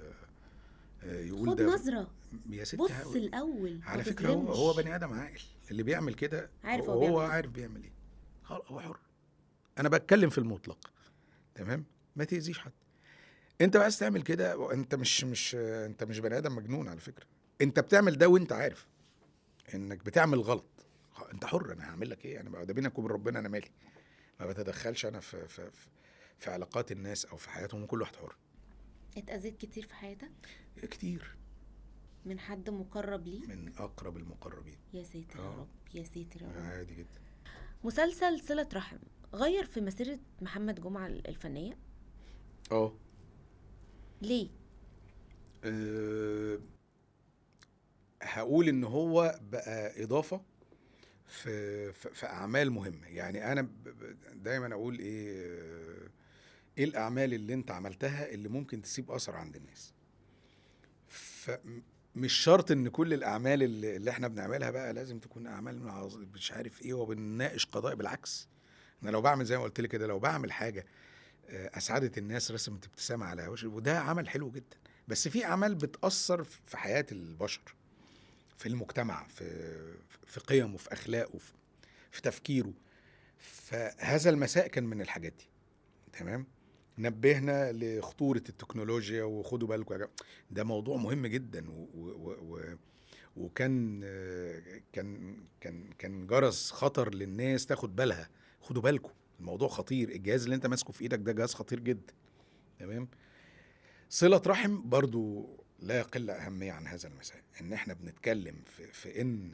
S1: خد
S2: ده
S1: نظرة،
S2: يا ستي
S1: بص الاول، ما
S2: على فكره هو
S1: تظلمش.
S2: بني ادم عاقل اللي بيعمل كده،
S1: عارف هو
S2: هو
S1: بيعمل ايه.
S2: عارف بيعمل ايه. خلاص هو حر. انا بتكلم في المطلق. تمام. ما تاذيش حد. انت بقى عايز تعمل كده، انت مش بني ادم مجنون على فكره. انت بتعمل ده وانت عارف انك بتعمل غلط. انت حر، انا هعمل لك ايه؟ انا بقى ده بينك وبين ربنا، انا مالي. ما بتدخلش انا في علاقات الناس او في حياتهم، وكل واحد حر.
S1: اتأذيت كتير في حياتك
S2: كتير.
S1: من حد مقرب ليك؟
S2: من اقرب المقربين.
S1: يا ساتر يا رب، يا ساتر يا رب.
S2: عادي جدا.
S1: مسلسل صلة رحم غير في مسيرة محمد جمعة الفنية؟
S2: اه.
S1: ليه؟
S2: أه هقول ان هو بقى اضافه في اعمال مهمه. يعني انا دايما اقول ايه الاعمال اللي انت عملتها اللي ممكن تسيب اثر عند الناس. فمش شرط ان كل الاعمال اللي احنا بنعملها بقى لازم تكون اعمال مش عارف ايه وبنناقش قضايا. بالعكس، انا لو بعمل زي ما قلت لك كده، لو بعمل حاجه اسعدت الناس، رسمت ابتسامه على وجه، وده عمل حلو جدا. بس في اعمال بتاثر في حياه البشر، في المجتمع، في قيمه، في اخلاقه، في تفكيره. فهذا المساء كان من الحاجات دي. تمام. نبهنا لخطورة التكنولوجيا، وخدوا بالكم يا جماعة، ده موضوع مهم جدا. وكان كان جرس خطر للناس تاخد بالها. خدوا بالكم، الموضوع خطير. الجهاز اللي انت ماسكه في ايدك ده جهاز خطير جدا. تمام. صلة رحم برضو لا يقل أهمية عن هذا المساء. ان احنا بنتكلم في ان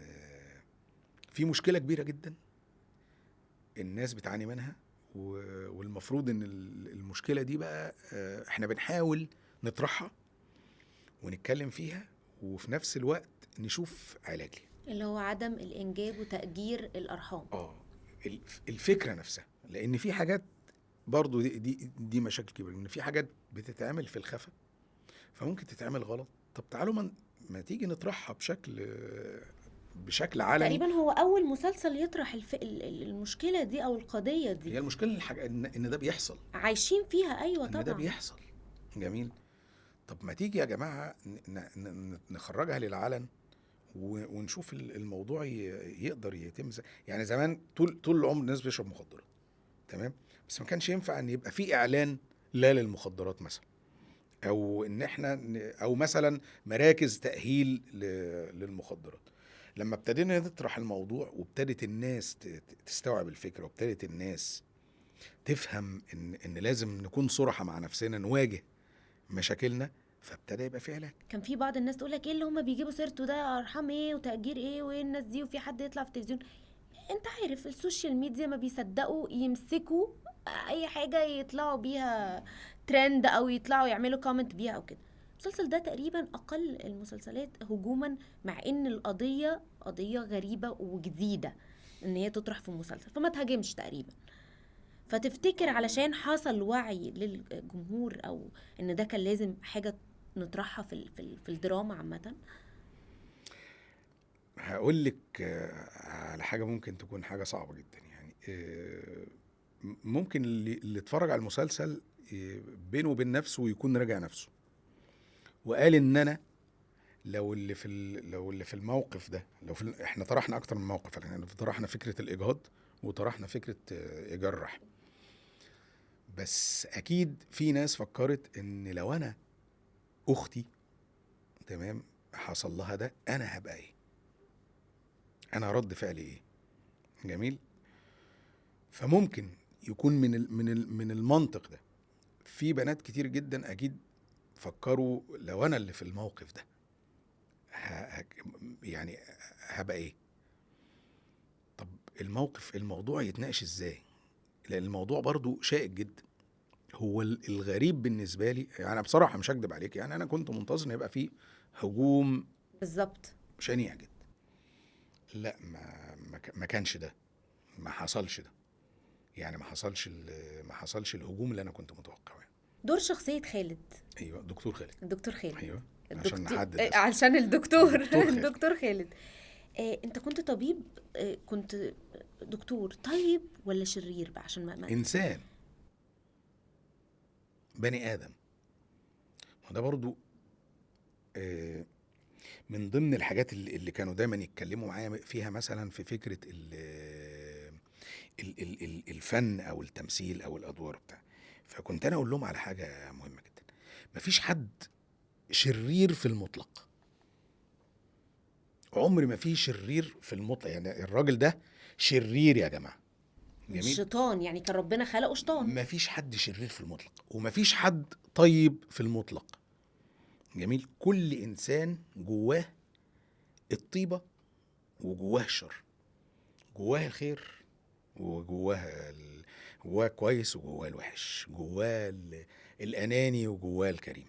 S2: في مشكلة كبيرة جدا الناس بتعاني منها، والمفروض ان المشكلة دي بقى احنا بنحاول نطرحها ونتكلم فيها، وفي نفس الوقت نشوف علاج ليها.
S1: اللي هو عدم الإنجاب وتأجير الأرحام.
S2: الفكرة نفسها. لأن في حاجات برضو دي مشاكل كبيرة، إن في حاجات بتتعمل في الخفا فممكن تتعمل غلط. طب تعالوا ما تيجي نطرحها بشكل علني.
S1: تقريبا هو أول مسلسل يطرح المشكلة دي أو القضية دي.
S2: هي المشكلة إن ده بيحصل،
S1: عايشين فيها. أيوة طبعا
S2: إن ده بيحصل. جميل. طب ما تيجي يا جماعة نخرجها للعلن ونشوف الموضوع يقدر يتم. يعني زمان طول العمر الناس بيشرب مخدرات. تمام. بس ما كانش ينفع ان يبقى في اعلان لا للمخدرات مثلا، او ان احنا او مثلا مراكز تأهيل للمخدرات. لما ابتدينا نطرح الموضوع وابتدت الناس تستوعب الفكرة، وابتدت الناس تفهم ان لازم نكون صراحة مع نفسنا، نواجه مشاكلنا، فابتدى يبقى في علاج.
S1: كان في بعض الناس تقول لك ايه اللي هم بيجيبوا سيرته ده، ارحام ايه وتأجير ايه وايه الناس دي، وفي حد يطلع في التلفزيون. انت عارف السوشيال ميديا ما بيصدقوا يمسكوا اي حاجة يطلعوا بيها ترند او يطلعوا يعملوا كومنت بيها او كده. المسلسل ده تقريبا اقل المسلسلات هجوما، مع ان القضية قضية غريبة وجديدة ان هي تطرح في مسلسل، فما تهاجمش تقريبا. فتفتكر علشان حصل وعي للجمهور او ان ده كان لازم حاجة نطرحها في الدراما عامة؟
S2: هقول لك على حاجة ممكن تكون حاجة صعبة جدا. يعني ممكن اللي اتفرج على المسلسل بينه وبين نفسه ويكون راجع نفسه، وقال ان انا لو اللي في الموقف ده، احنا طرحنا اكتر من موقف. يعني طرحنا فكرة الاجهاض وطرحنا فكرة ايجار الرحم. بس اكيد في ناس فكرت ان لو انا اختي تمام حصل لها ده، انا هبقى ايه؟ انا رد فعلي ايه؟ جميل. فممكن يكون من المنطق ده في بنات كتير جدا اكيد فكروا لو انا اللي في الموقف ده ه... ه- يعني هبقى ايه؟ طب الموضوع يتناقش ازاي؟ لان الموضوع برضو شائك جدا. هو الغريب بالنسبه لي، يعني انا بصراحه مش هكدب عليك، يعني انا كنت منتظر ان يبقى فيه هجوم
S1: بالظبط.
S2: شنيع جدا. لا، ما كانش ده، ما حصلش ده. يعني ما حصلش الهجوم اللي انا كنت متوقعه.
S1: دور شخصية خالد.
S2: ايوه دكتور خالد.
S1: الدكتور خالد.
S2: ايوه عشان
S1: الدكتور
S2: نحدد بس.
S1: علشان الدكتور
S2: الدكتور خالد.
S1: الدكتور خالد. انت كنت طبيب، كنت دكتور طيب ولا شرير بقى؟ عشان ما
S2: انسان، بني ادم. وده برضو من ضمن الحاجات اللي كانوا دايما يتكلموا معايا فيها، مثلا في فكره الفن او التمثيل او الادوار بتاع. فكنت انا اقول لهم على حاجه مهمه جدا: مفيش حد شرير في المطلق. عمر ما في شرير في المطلق. يعني الراجل ده شرير يا جماعه.
S1: مش
S2: جميل.
S1: شيطان، يعني كان ربنا خلقه شيطان.
S2: مفيش حد شرير في المطلق، ومفيش حد طيب في المطلق. جميل. كل انسان جواه الطيبه وجواه الشر، جواه الخير جواه كويس وجواه الوحش، جواه الاناني وجواه الكريم.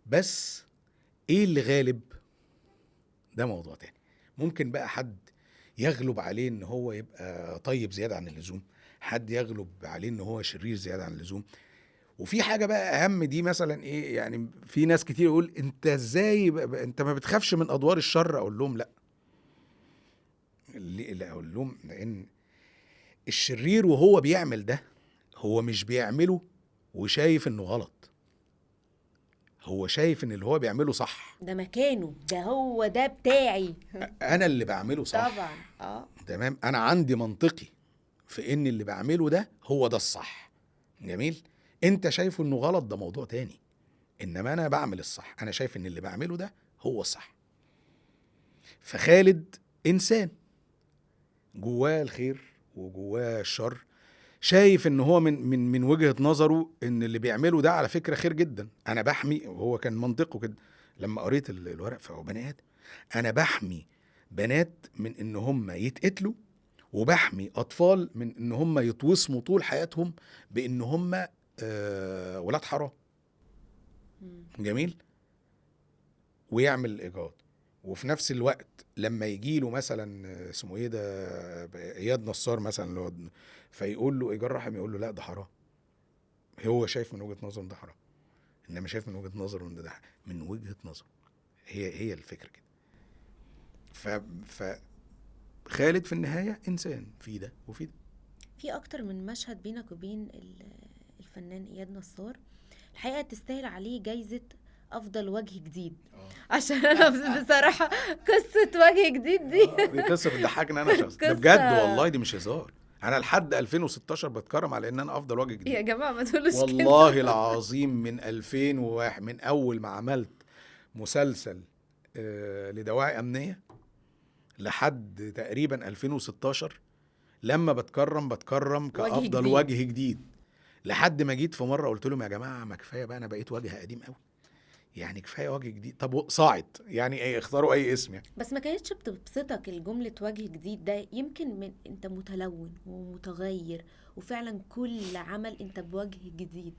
S2: بس ايه اللي غالب؟ ده موضوع تاني. ممكن بقى حد يغلب عليه ان هو يبقى طيب زيادة عن اللزوم، حد يغلب عليه ان هو شرير زيادة عن اللزوم. وفي حاجة بقى اهم، دي مثلا ايه؟ يعني في ناس كتير يقول انت ازاي انت ما بتخافش من ادوار الشر؟ اقول لهم لا. اللي اقول لهم لان الشرير وهو بيعمل ده، هو مش بيعمله وشايف انه غلط، هو شايف ان اللي هو بيعمله صح.
S1: ده مكانه، ده هو ده بتاعي.
S2: انا اللي بعمله صح.
S1: طبعا.
S2: تمام. انا عندي منطقي في ان اللي بعمله ده هو ده الصح. جميل. انت شايفه انه غلط، ده موضوع تاني. انما انا بعمل الصح، انا شايف ان اللي بعمله ده هو الصح. فخالد انسان جواه الخير وجواه الشر، شايف ان هو من وجهة نظره ان اللي بيعمله ده على فكرة خير جدا. انا بحمي، وهو كان منطقه كده لما قريت الورق، فهو بني ادم. انا بحمي بنات من ان هم يتقتلوا، وبحمي اطفال من ان هم يتوصموا طول حياتهم بان هم ولاد حرام. جميل. ويعمل ايجاد. وفي نفس الوقت لما يجي له مثلا اسمه ايه ده، اياد نصار مثلا، اللي هو فيقول له ايجار رحم، يقول له لا ده حرام. هو شايف من وجهة نظره ده حرام، انما شايف من وجهة نظره ان ده من وجهة نظره. هي الفكرة كده. خالد في النهاية انسان في ده وفي ده.
S1: في اكتر من مشهد بينك وبين الفنان اياد نصار الحقيقه تستاهل عليه جايزه افضل وجه جديد. عشان انا بصراحه قصه وجه جديد
S2: دي قصه بتضحكني انا شخصيا، ده بجد والله، دي مش هزار. انا لحد 2016 بتكرم على ان انا افضل وجه جديد.
S1: يا جماعه ما تقولوش كده
S2: والله العظيم. من 2001، من اول ما عملت مسلسل لدواعي امنيه لحد تقريبا 2016، لما بتكرم كافضل وجه جديد. لحد ما جيت في مره قلت لهم يا جماعه ما كفايه بقى، انا بقيت وجه قديم قوي، يعني كفايه وجه جديد. طب صاعد يعني ايه، اختاروا اي اسم يعني.
S1: بس ما كانتش بتبسطك الجمله وجه جديد ده؟ يمكن من انت متلون ومتغير، وفعلا كل عمل انت بوجه جديد،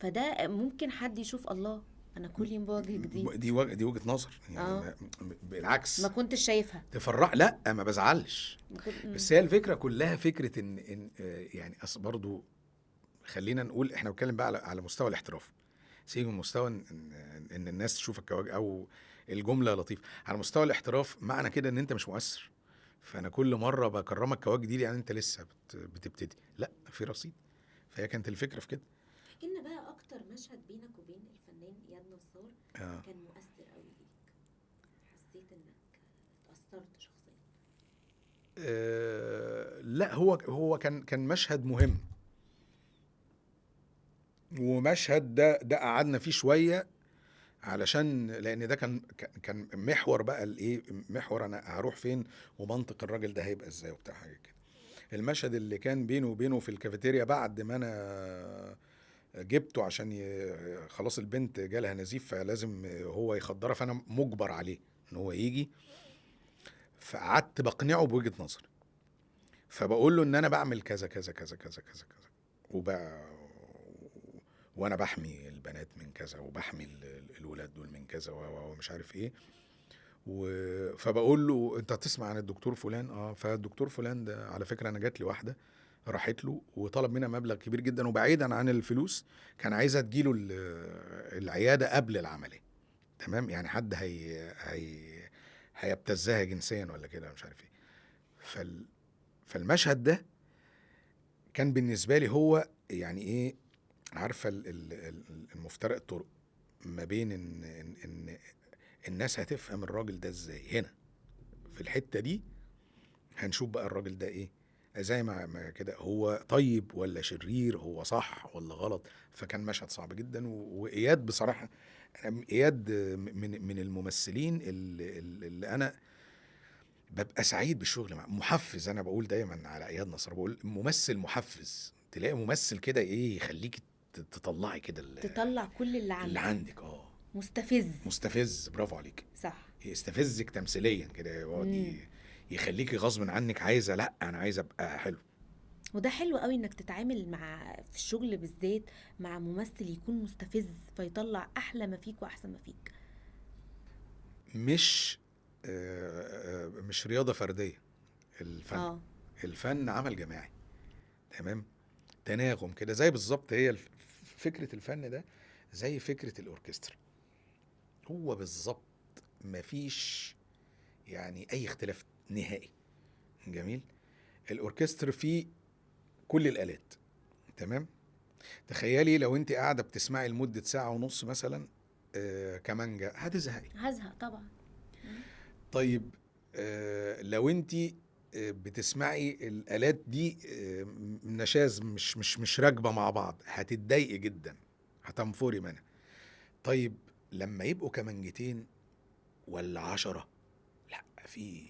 S1: فده ممكن حد يشوف الله انا كل يوم بوجه جديد.
S2: دي وجهه نظر يعني. بالعكس
S1: ما كنتش شايفها
S2: تفرح. لا ما بزعلش. بس هي الفكره كلها فكره ان يعني برضو خلينا نقول احنا بنتكلم بقى على مستوى الاحتراف. سيجي من مستوى ان الناس تشوفك كوجه، او الجمله لطيفه. على مستوى الاحتراف معنى كده ان انت مش مؤثر، فانا كل مره بكرمك كوجه جديد يعني انت لسه بتبتدي. لا، في رصيد. فهي كانت الفكره في كده.
S1: احكي لنا بقى اكتر مشهد بينك وبين الفنان اياد نصار كان مؤثر قوي ليك، حسيت انك اتأثرت شخصيا.
S2: لا، هو كان مشهد مهم، ومشهد ده قعدنا فيه شويه علشان لان ده كان محور بقى الايه، محور انا هروح فين ومنطق الراجل ده هيبقى ازاي وبتاع حاجه كده. المشهد اللي كان بينه وبينه في الكافيتيريا بعد ما انا جبته عشان خلاص البنت جالها نزيف فلازم هو يخدرها، فانا مجبر عليه ان هو يجي، فقعدت بقنعه بوجهة نظري، فبقول له ان انا بعمل كذا كذا كذا كذا كذا كذا وانا بحمي البنات من كذا وبحمي الولاد دول من كذا ومش عارف ايه. فبقول له انت هتسمع عن الدكتور فلان؟ فالدكتور فلان ده على فكره انا جات لي واحده راحت له وطلب منها مبلغ كبير جدا، وبعيدا عن الفلوس كان عايزه تجيله العياده قبل العمليه، تمام؟ يعني حد هيبتزها جنسيا ولا كده مش عارف ايه. فالمشهد ده كان بالنسبه لي هو يعني ايه، عارفه المفترق الطرق ما بين ان الناس هتفهم الراجل ده ازاي. هنا في الحته دي هنشوف بقى الراجل ده ايه، زي ما كده هو طيب ولا شرير، هو صح ولا غلط. فكان مشهد صعب جدا. واياد بصراحه، اياد من الممثلين اللي انا ببقى سعيد بالشغل معاه. محفز، انا بقول دايما على اياد نصر بقول ممثل محفز. تلاقي ممثل كده ايه يخليك تطلعي كده
S1: تطلع كل اللي
S2: اللي
S1: عندك.
S2: عندك.
S1: مستفز.
S2: برافو عليك.
S1: صح.
S2: يستفزك تمثيليا كده، يقعد يخليكي غصب عنك عايزه، لا انا عايزه ابقى حلو.
S1: وده حلو قوي انك تتعامل مع في الشغل بالذات مع ممثل يكون مستفز فيطلع احلى ما فيك واحسن ما فيك.
S2: مش رياضه فرديه الفن.
S1: اه
S2: الفن عمل جماعي، تمام؟ تناغم كده، زي بالظبط هي فكره الفن ده زي فكره الاوركسترا. هو بالظبط مفيش يعني اي اختلاف نهائي. جميل. الاوركسترا فيه كل الالات، تمام؟ تخيلي لو انت قاعده بتسمعي لمده ساعه ونص مثلا كمانجا، هتزهقي.
S1: هزهق طبعا.
S2: طيب لو انت بتسمعي الالات دي نشاز مش راكبه مع بعض، هتتضايقي جدا، هتنفري منها. طيب لما يبقوا كمانجتين ولا 10، لا في،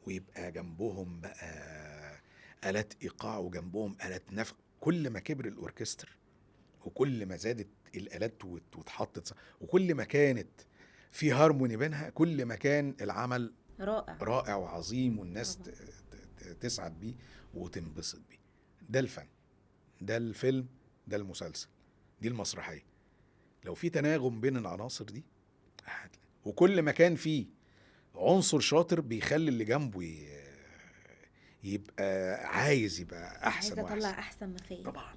S2: ويبقى جنبهم بقى آلات إيقاع وجنبهم آلات نفخ. كل ما كبر الأوركستر وكل ما زادت الآلات واتحطت وكل ما كانت في هارموني بينها، كل ما كان العمل
S1: رائع.
S2: رائع وعظيم، والناس تسعد بيه وتنبسط بيه. ده الفن، ده الفيلم، ده المسلسل، دي المسرحية. لو في تناغم بين العناصر دي، وكل ما كان فيه عنصر شاطر بيخلي اللي جنبه يبقى عايز يبقى احسن
S1: عايزه اطلع
S2: واحسن.
S1: احسن ما فيا.
S2: طبعا.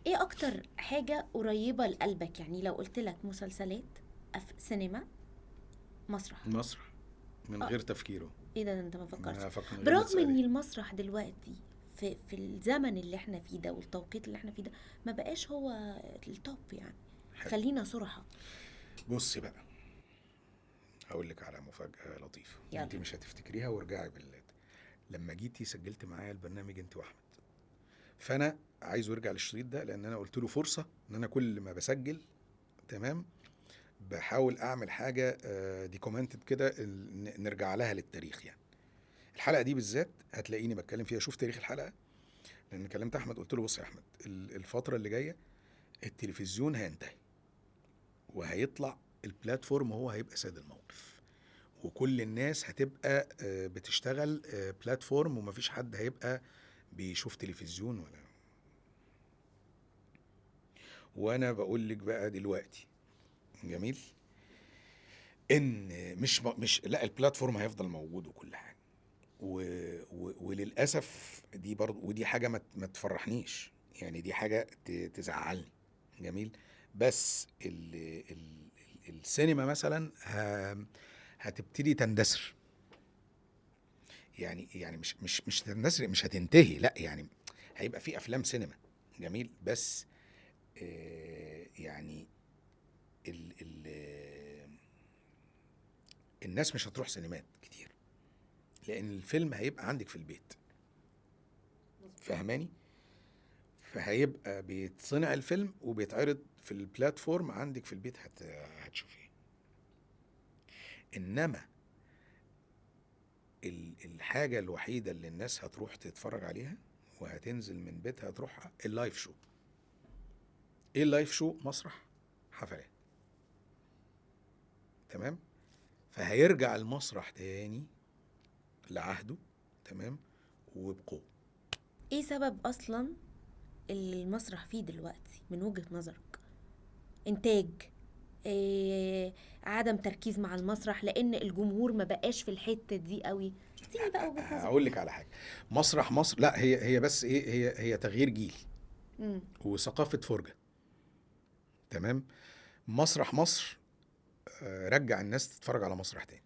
S1: ايه اكتر حاجه قريبه لقلبك؟ يعني لو قلت لك مسلسلات، سينما، مسرح.
S2: من غير تفكيره.
S1: ايه ده انت ما فكرتش؟
S2: أفكر من غير ما
S1: برغم
S2: تسألي.
S1: ان المسرح دلوقتي في الزمن اللي احنا فيه ده والتوقيت اللي احنا فيه ده ما بقاش هو التوب يعني.
S2: حلو.
S1: خلينا صراحه.
S2: بصي بقى، هقول لك على مفاجأة لطيفة
S1: يلا.
S2: انت مش هتفتكريها، وارجعي بالله. لما جيتي سجلت معايا البرنامج انت واحمد، فانا عايز ارجع للشريط ده، لان انا قلت له فرصة ان انا كل ما بسجل، تمام، بحاول اعمل حاجة ديكومنتد كده نرجع لها للتاريخ. يعني الحلقة دي بالذات هتلاقيني بتكلم فيها، شوف تاريخ الحلقة. لان كلمت احمد قلت له بص يا احمد، الفترة اللي جاية التلفزيون هينتهي وهيطلع البلاتفورم، هو هيبقى سيد الموقف، وكل الناس هتبقى بتشتغل بلاتفورم، ومفيش حد هيبقى بيشوف تلفزيون ولا. وانا بقول لك بقى دلوقتي، جميل، ان مش لا، البلاتفورم هيفضل موجود وكل حاجه، وللاسف دي برضه، ودي حاجه ما تفرحنيش، يعني دي حاجه تزعلني. جميل. بس السينما مثلا هتبتدي تندثر. يعني مش تندثر، مش هتنتهي، لا، يعني هيبقى في افلام سينما، جميل، بس يعني الناس مش هتروح سينمات كتير، لان الفيلم هيبقى عندك في البيت، فهماني؟ فهيبقى بيتصنع الفيلم وبيتعرض في البلاتفورم عندك في البيت هتشوفيه. انما الحاجة الوحيدة اللي الناس هتروح تتفرج عليها وهتنزل من بيتها تروحها اللايف شو. ايه اللايف شو؟ مسرح، حفلات. تمام. فهيرجع المسرح تاني لعهده، تمام، وبقوة.
S1: ايه سبب اصلا المسرح فيه دلوقتي من وجهة نظرك؟ انتاج، عدم تركيز مع المسرح لان الجمهور ما بقاش في الحتة دي قوي؟ اديني بقى وجهة نظرك.
S2: هقول لك على حاجة. مسرح مصر، لا، هي بس ايه، هي تغيير جيل
S1: مم.
S2: وثقافة فرجة. تمام. مسرح مصر رجع الناس تتفرج على مسرح تاني.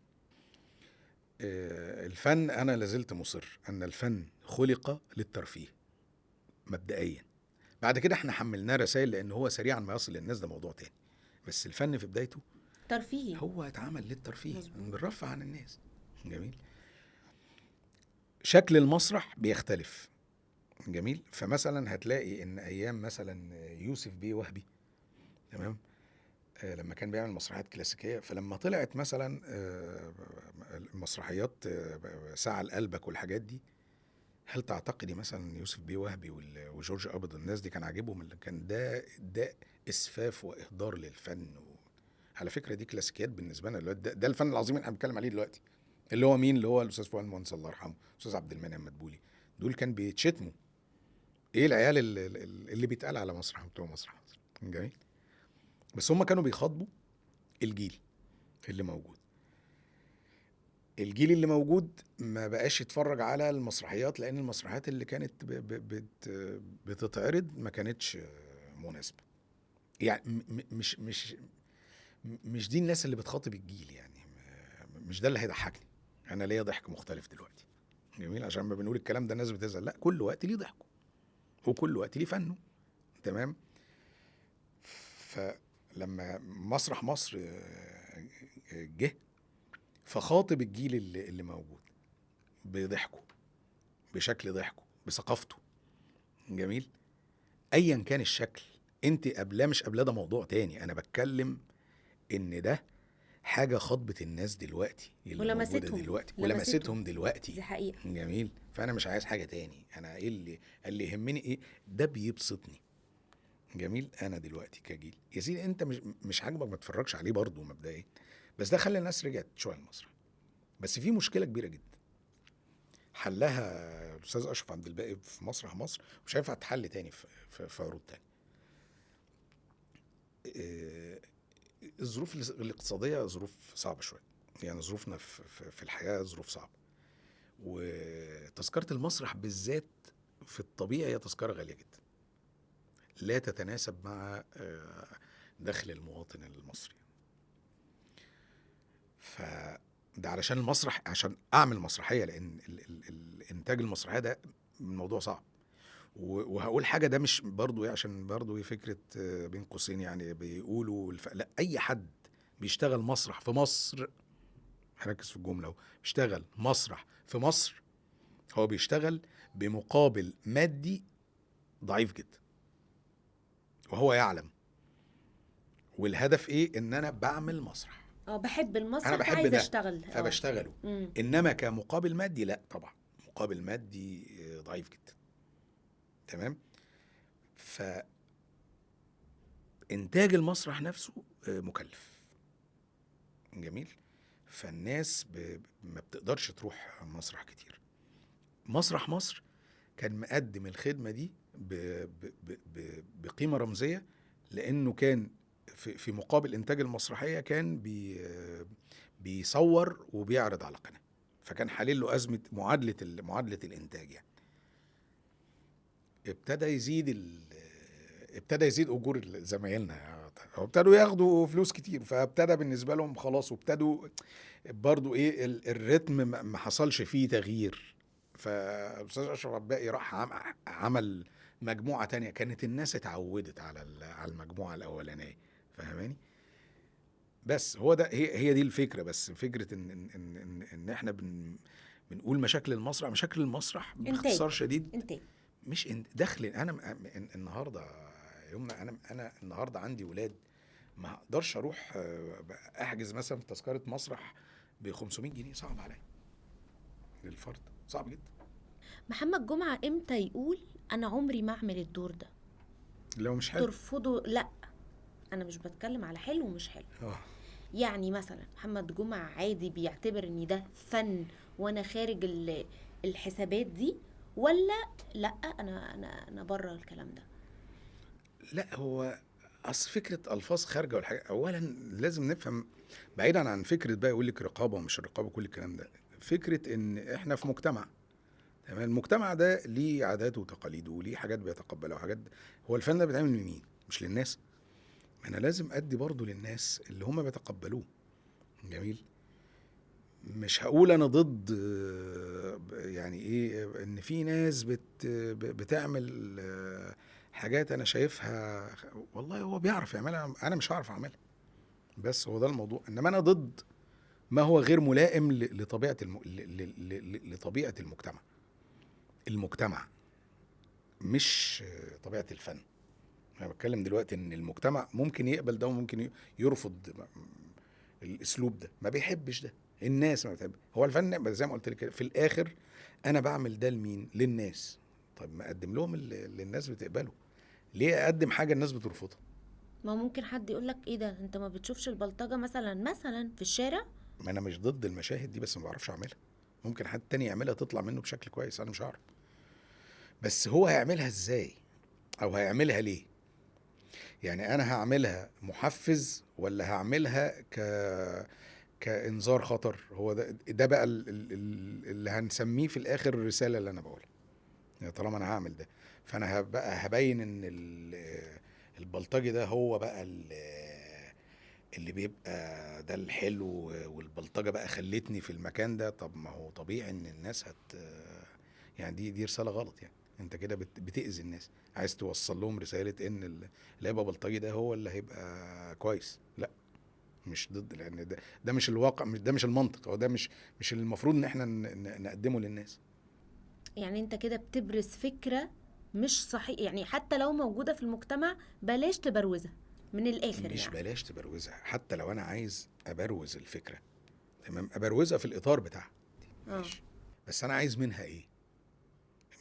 S2: الفن، أنا لازلت مصر أن الفن خلق للترفيه مبدئيا. بعد كده احنا حملناه رسائل لأن هو سريعا ما يصل للناس، ده موضوع تاني. بس الفن في بدايته
S1: ترفيهي.
S2: هو اتعمل للترفيه،
S1: مظبوط.
S2: بنرفع عن الناس. جميل. شكل المسرح بيختلف. جميل. فمثلا هتلاقي ان ايام مثلا يوسف بيه وهبي، تمام، لما كان بيعمل مسرحيات كلاسيكيه، فلما طلعت مثلا مسرحيات ساعة لقلبك والحاجات دي، هل تعتقدي مثلا يوسف بيه وهبي وجورج قبض الناس دي كان عاجبهم؟ اللي كان ده اسفاف واهدار للفن على فكره دي كلاسيكيات بالنسبه لنا دلوقتي. ده الفن العظيم اللي احنا بنتكلم عليه دلوقتي، اللي هو مين؟ اللي هو الاستاذ فؤاد المهندس الله يرحمه، الاستاذ عبد المنعم مدبولي. دول كان بيتشتموا. ايه العيال اللي بيتقال على مسرح بتوع مسرح مصر. جميل. بس هم كانوا بيخاطبوا الجيل اللي موجود. الجيل اللي موجود ما بقاش يتفرج على المسرحيات، لان المسرحيات اللي كانت بتتعرض ما كانتش مناسبه. يعني مش دي الناس اللي بتخاطب الجيل. يعني مش ده اللي هيضحكني. انا ليا ضحك مختلف دلوقتي. جميل. عشان ما بنقول الكلام ده الناس بتزعل. لا، كل وقت ليه ضحكه وكل وقت ليه فنه. تمام. فلما مسرح مصر جه فخاطب الجيل اللي موجود بضحكه، بشكل ضحكه، بثقافته. جميل. ايا كان الشكل، انت قبلاه مش قبلاه، ده موضوع تاني. انا بتكلم ان ده حاجه خاطبت الناس دلوقتي اللي موجوده دلوقتي ولمستهم دلوقتي.
S1: دي حقيقة.
S2: جميل. فانا مش عايز حاجه تاني. انا ايه اللي يهمني؟ ايه ده بيبسطني. جميل. انا دلوقتي كجيل يا سيدي، انت مش عاجبك ما تتفرجش عليه برضه مبدئيا، بس ده خلى الناس رجعت شويه المسرح. بس في مشكله كبيره جدا حلها الاستاذ اشرف عبد الباقي في مسرح مصر، مش هينفع تحل تاني في عروض تاني. الظروف الاقتصاديه ظروف صعبه شويه. يعني ظروفنا في الحياه ظروف صعبه، وتذكره المسرح بالذات في الطبيعي هي تذكره غاليه جدا، لا تتناسب مع دخل المواطن المصري. فده علشان المسرح، عشان اعمل مسرحيه، لان الانتاج المسرحيه ده موضوع صعب. وهقول حاجه، ده مش برضو عشان برضو فكره بين قوسين يعني بيقولوا لا، اي حد بيشتغل مسرح في مصر، هركز في الجمله اهو، بيشتغل مسرح في مصر، هو بيشتغل بمقابل مادي ضعيف جدا، وهو يعلم. والهدف ايه؟ ان انا بعمل مسرح،
S1: بحب المسرح،
S2: انا بحب
S1: عايزه
S2: ده
S1: اشتغل
S2: فبشتغله. انما كمقابل مادي لا طبعا، مقابل مادي ضعيف جدا. تمام. فإنتاج المسرح نفسه مكلف. جميل. فالناس ما بتقدرش تروح مسرح كتير. مسرح مصر كان مقدم الخدمة دي بقيمة رمزية، لأنه كان في مقابل إنتاج المسرحية كان بيصور وبيعرض على قناة، فكان حلل له أزمة معادلة الإنتاج. يعني ابتدى يزيد اجور زمايلنا، وابتدوا ياخدوا فلوس كتير، فابتدى بالنسبه لهم خلاص، وابتدوا برضو ايه الريتم ما حصلش فيه تغيير. فالاستاذ اشرف عباقي راح عمل مجموعه تانية، كانت الناس اتعودت على المجموعه الاولانيه. فاهماني؟ بس هو ده، هي دي الفكره. بس فكره ان احنا بنقول مشاكل المسرح باختصار شديد.
S1: انتاج
S2: مش دخل. انا النهارده يومنا، انا النهارده عندي ولاد، ما اقدرش اروح احجز مثلا في تذكره مسرح ب 500 جنيه، صعب عليا للفرد، صعب جدا.
S1: محمد جمعة امتى يقول انا عمري ما اعمل الدور ده؟
S2: لو مش حلو.
S1: ترفضه؟ لا، انا مش بتكلم على حلو ومش حلو.
S2: اه
S1: يعني مثلا محمد جمعة عادي بيعتبر ان ده فن وانا خارج الحسابات دي، ولا لا انا بره الكلام ده؟
S2: لا، هو اصل فكره الفاظ خارجه والحاجه، اولا لازم نفهم، بعيدا عن فكره بقى يقول لك رقابه ومش رقابه كل الكلام ده، فكره ان احنا في مجتمع، تمام؟ المجتمع ده ليه عاداته وتقاليده وليه حاجات بيتقبلها وحاجات. هو الفن ده بيتعمل لمين؟ مش للناس؟ ما انا لازم ادي برضو للناس اللي هم بيتقبلوه. جميل. مش هقول انا ضد يعني ايه ان في ناس بتعمل حاجات انا شايفها والله هو بيعرف يعملها، انا مش هعرف اعملها، بس هو ده الموضوع. انما انا ضد ما هو غير ملائم لطبيعه لطبيعه المجتمع. المجتمع مش طبيعه الفن. انا بتكلم دلوقتي ان المجتمع ممكن يقبل ده وممكن يرفض الاسلوب ده، ما بيحبش ده، الناس ما بتحب. هو الفن بس زي ما قلت لك كده، في الاخر انا بعمل ده لمين؟ للناس. طب ما اقدم لهم اللي الناس بتقبله، ليه اقدم حاجه الناس بترفضها؟
S1: ما ممكن حد يقولك ايه ده، انت ما بتشوفش البلطجة مثلا في الشارع؟
S2: ما انا مش ضد المشاهد دي، بس ما بعرفش اعملها. ممكن حد تاني يعملها تطلع منه بشكل كويس، انا مش هعرف. بس هو هيعملها ازاي او هيعملها ليه؟ يعني انا هعملها محفز ولا هعملها كانذار خطر؟ هو ده بقى اللي هنسميه في الاخر الرساله اللي انا بقولها. يعني طالما انا هعمل ده، فانا بقى هبين ان البلطجي ده هو بقى اللي بيبقى ده الحلو، والبلطجه بقى خلتني في المكان ده. طب ما هو طبيعي ان الناس يعني دي رساله غلط. يعني انت كده بتأذي الناس، عايز توصل لهم رساله ان اللي هيبقى بلطجي ده هو اللي هيبقى كويس. لا، مش ضد، لان ده مش الواقع، ده مش المنطق، او ده مش المفروض ان احنا نقدمه للناس.
S1: يعني انت كده بتبرز فكرة مش صحيح، يعني حتى لو موجودة في المجتمع بلاش تبروزها من الاخر
S2: مش
S1: يعني.
S2: بلاش تبروزها، حتى لو انا عايز ابروز الفكره، تمام، ابروزها في الاطار بتاعها،
S1: اه،
S2: ماشي. بس انا عايز منها ايه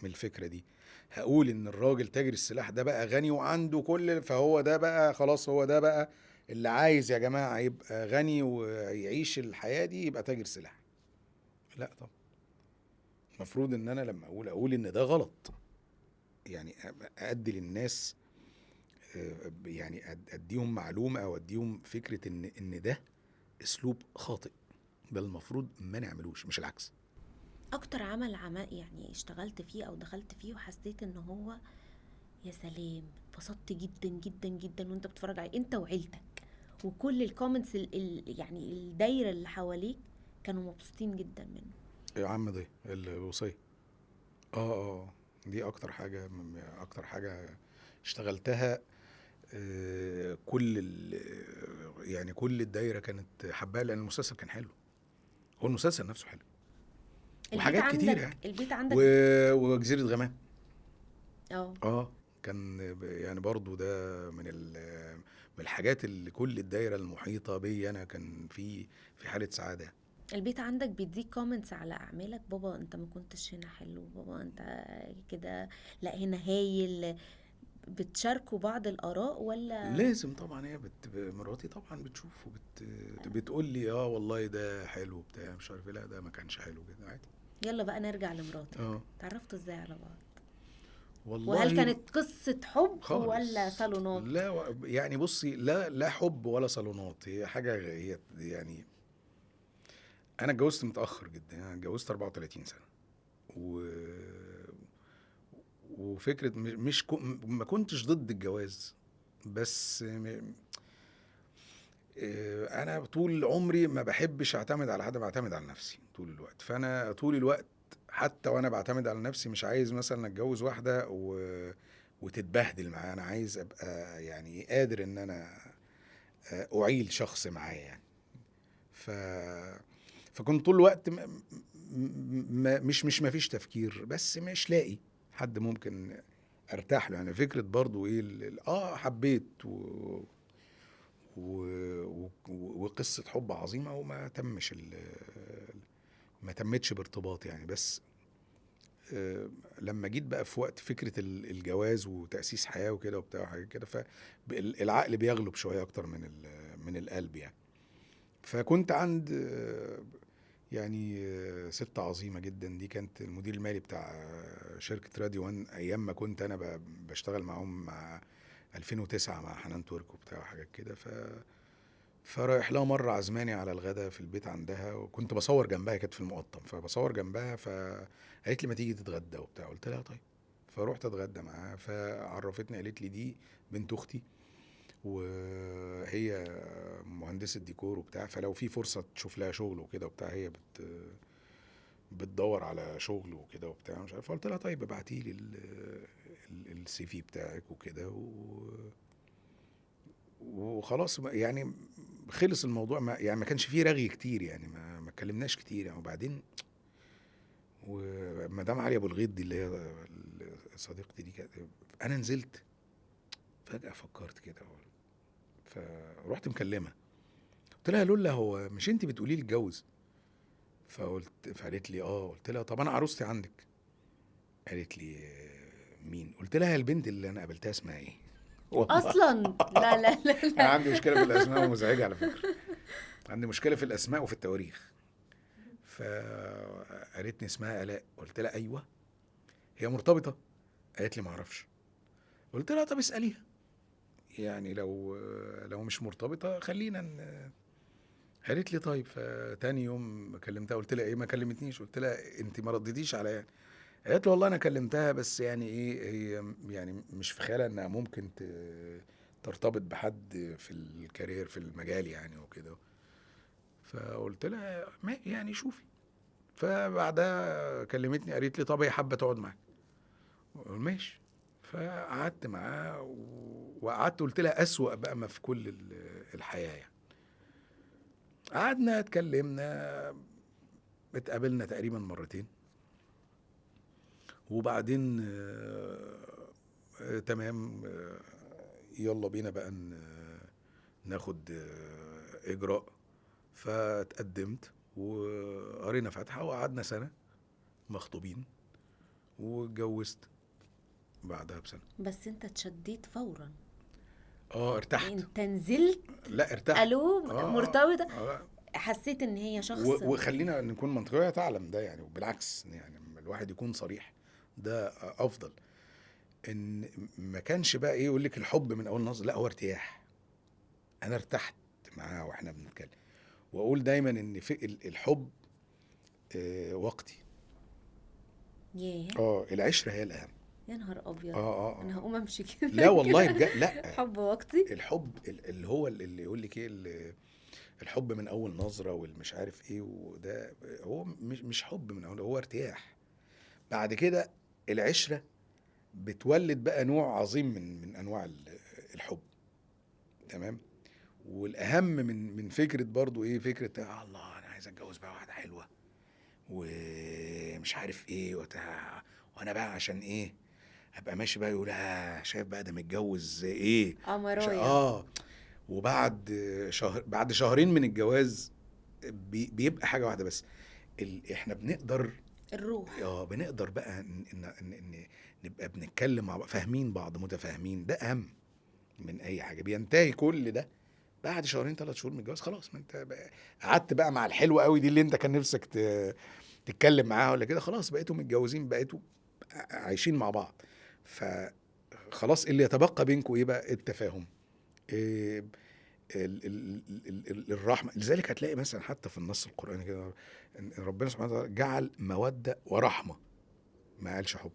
S2: من الفكره دي؟ هقول ان الراجل تاجر السلاح ده بقى غني وعنده فهو ده بقى خلاص، هو ده بقى اللي عايز يا جماعه يبقى غني ويعيش الحياه دي يبقى تاجر سلاح؟ لا طب، المفروض ان انا لما اقول ان ده غلط، يعني ادي للناس يعني اديهم معلومه او اديهم فكره ان ده اسلوب خاطئ، ده المفروض ما نعملوش، مش العكس.
S1: اكتر عمل يعني اشتغلت فيه او دخلت فيه وحسيت ان هو يا سلام، اتبسطت جدا جدا جدا وانت بتتفرج عليه انت وعيلتك، وكل الكومنتس يعني الدايره اللي حواليك كانوا مبسوطين جدا منه؟
S2: يا عم دي الوصيه. اه دي اكتر حاجه اشتغلتها. كل يعني كل الدايره كانت حباها، لان المسلسل كان حلو، هو المسلسل نفسه حلو
S1: البيت
S2: وحاجات كتير
S1: عندك
S2: يعني.
S1: البيت عندك
S2: وجزيره غمام.
S1: اه،
S2: كان يعني برضو ده من الحاجات اللي كل الدايره المحيطه بي انا كان في حاله سعاده.
S1: البيت عندك بيديك كومنتس على اعمالك؟ بابا انت ما كنتش هنا حلو، بابا انت كده، لا هنا هايل. بتشاركوا بعض الاراء ولا؟
S2: لازم طبعا، هي مراتي طبعا بتشوف بتقول لي اه والله ده حلو بتاع مش عارف إيه، لا ده ما كانش حلو كده عادي.
S1: يلا بقى نرجع لمراتك.
S2: اه
S1: تعرفتوا ازاي على بعض؟ وهل
S2: والله
S1: كانت قصة حب ولا
S2: خالص.
S1: صالونات؟
S2: لا يعني بصي، لا حب ولا صالونات، هي حاجه هي يعني انا اتجوزت متاخر جدا، يعني اتجوزت 34 سنه و وفكره ما كنتش ضد الجواز، بس انا طول عمري ما بحبش اعتمد على حد، بعتمد على نفسي طول الوقت. فانا طول الوقت حتى وانا بعتمد على نفسي مش عايز مثلا اتجوز واحده وتتبهدل معايا. انا عايز ابقى يعني قادر ان انا اعيل شخص معايا يعني. ف فكنت طول الوقت مش ما فيش تفكير، بس مش لاقي. حد ممكن ارتاح له. يعني فكره برضو ايه حبيت وقصه حب عظيمه، وما تمش ما تمتش بارتباط يعني. بس لما جيت بقى في وقت فكره الجواز وتاسيس حياه وكده وبتاع وحاجات كده، فالعقل بيغلب شويه اكتر من القلب يعني. فكنت عند يعني ست عظيمة جدا. دي كانت المدير المالي بتاع شركة راديو 1 أيام ما كنت أنا بشتغل معهم مع 2009 مع حنان ترك وبتاع وحاجات كده. فرايح لها مرة عزماني على الغدا في البيت عندها، وكنت بصور جنبها، كانت في المقطم فبصور جنبها، فقالت لي ما تيجي تتغدى وبتاع. قلت لها طيب. فروحت اتغدى معاها، فعرفتني قالت لي دي بنت اختي، وهي مهندسة ديكور وبتاع، فلو في فرصة تشوف لها شغل وكده وبتاع، هي بتدور على شغل وكده وبتاع مش عارف. قلت لها طيب ابعتي لي السي في بتاعك وكده وخلاص يعني خلص الموضوع. ما كانش فيه رغي كتير يعني، ما اتكلمناش كتير يعني. وبعدين ومدام علي ابو الغيط دي اللي هي صديقتي دي كانت، انا نزلت فجأة فكرت كده، فروحت مكلمة. قلت لها لولا هو مش انت بتقولي لي اتجوز؟ فقالت لي قلت لها طب انا عروستي عندك. قالت لي مين؟ قلت لها البنت اللي انا قابلتها اسمها ايه؟ والله
S1: اصلا لا لا لا
S2: انا
S1: لا.
S2: عندي مشكله في الاسماء ومزعجه على فكره. عندي مشكله في الاسماء وفي التواريخ. فقالتني اسمها الاء. قلت لها ايوه. هي مرتبطه؟ قالت لي ما اعرفش. قلت لها طب اساليها يعني، لو مش مرتبطه خلينا قالت لي طيب. فتاني يوم كلمتها، قلت لها ايه ما كلمتنيش؟ قلت لها انت ما رديتيش عليا. قالت له والله انا كلمتها، بس يعني ايه، هي يعني مش في خيالها انها ممكن ترتبط بحد في الكارير في المجال يعني وكده. فقلت لها ما يعني شوفي. فبعدها كلمتني قالت لي طب هي حابه تقعد معاك؟ ماشي. فقعدت معاه وقعدت قلت لها اسوأ بقى ما في كل الحياه يعني. قعدنا اتكلمنا، اتقابلنا تقريبا مرتين، وبعدين تمام يلا بينا بقى ناخد اجراء. فاتقدمت وقرينا فاتحه وقعدنا سنه مخطوبين، واتجوزت بعدها بسنه.
S1: بس انت اتشديت فورا.
S2: ارتحت.
S1: انت نزلت
S2: لا ارتحت.
S1: الو مرتبطه.
S2: آه.
S1: حسيت ان هي شخص.
S2: وخلينا نكون منطقية تعلم ده يعني، وبالعكس يعني الواحد يكون صريح ده افضل. ان ما كانش بقى ايه يقول لك الحب من اول نظر، لا هو ارتياح. انا ارتحت معاه واحنا بنتكلم. واقول دايما ان في الحب وقتي.
S1: ياه.
S2: العشرة هي الاهم.
S1: يا نهار ابيض. انا
S2: اه
S1: هقوم امشي كده.
S2: لا والله بجد لا.
S1: حب وقتي.
S2: الحب اللي هو اللي يقول لك ايه الحب من اول نظرة والمش عارف ايه، وده هو مش حب من اول، هو ارتياح. بعد كده العشرة بتولد بقى نوع عظيم من انواع الحب. تمام. والاهم من فكرة برضو ايه، فكرة الله انا عايز اتجوز بقى واحدة حلوة ومش عارف ايه وانا بقى عشان ايه ابقى ماشي بقى يقول شايف بقى ده متجوز ايه.
S1: قمرايه.
S2: وبعد بعد شهرين من الجواز بيبقى حاجة واحدة بس. احنا بنقدر
S1: الروح.
S2: بنقدر بقى إن نبقى بنتكلم مع بعض، فاهمين بعض، متفاهمين. ده اهم من اي حاجة. بينتهي كل ده بعد شهرين 3 شهور من الجواز. خلاص، ما انت قعدت بقى مع الحلوة قوي دي اللي انت كان نفسك تتكلم معاها ولا كده، خلاص بقيتوا متجوزين، بقيتوا عايشين مع بعض. فخلاص اللي يتبقى بينكم ايه بقى؟ التفاهم، إيه الرحمة. لذلك هتلاقي مثلا حتى في النص القرآني كده ربنا سبحانه وتعالى جعل مودة ورحمة، ما قالش حب.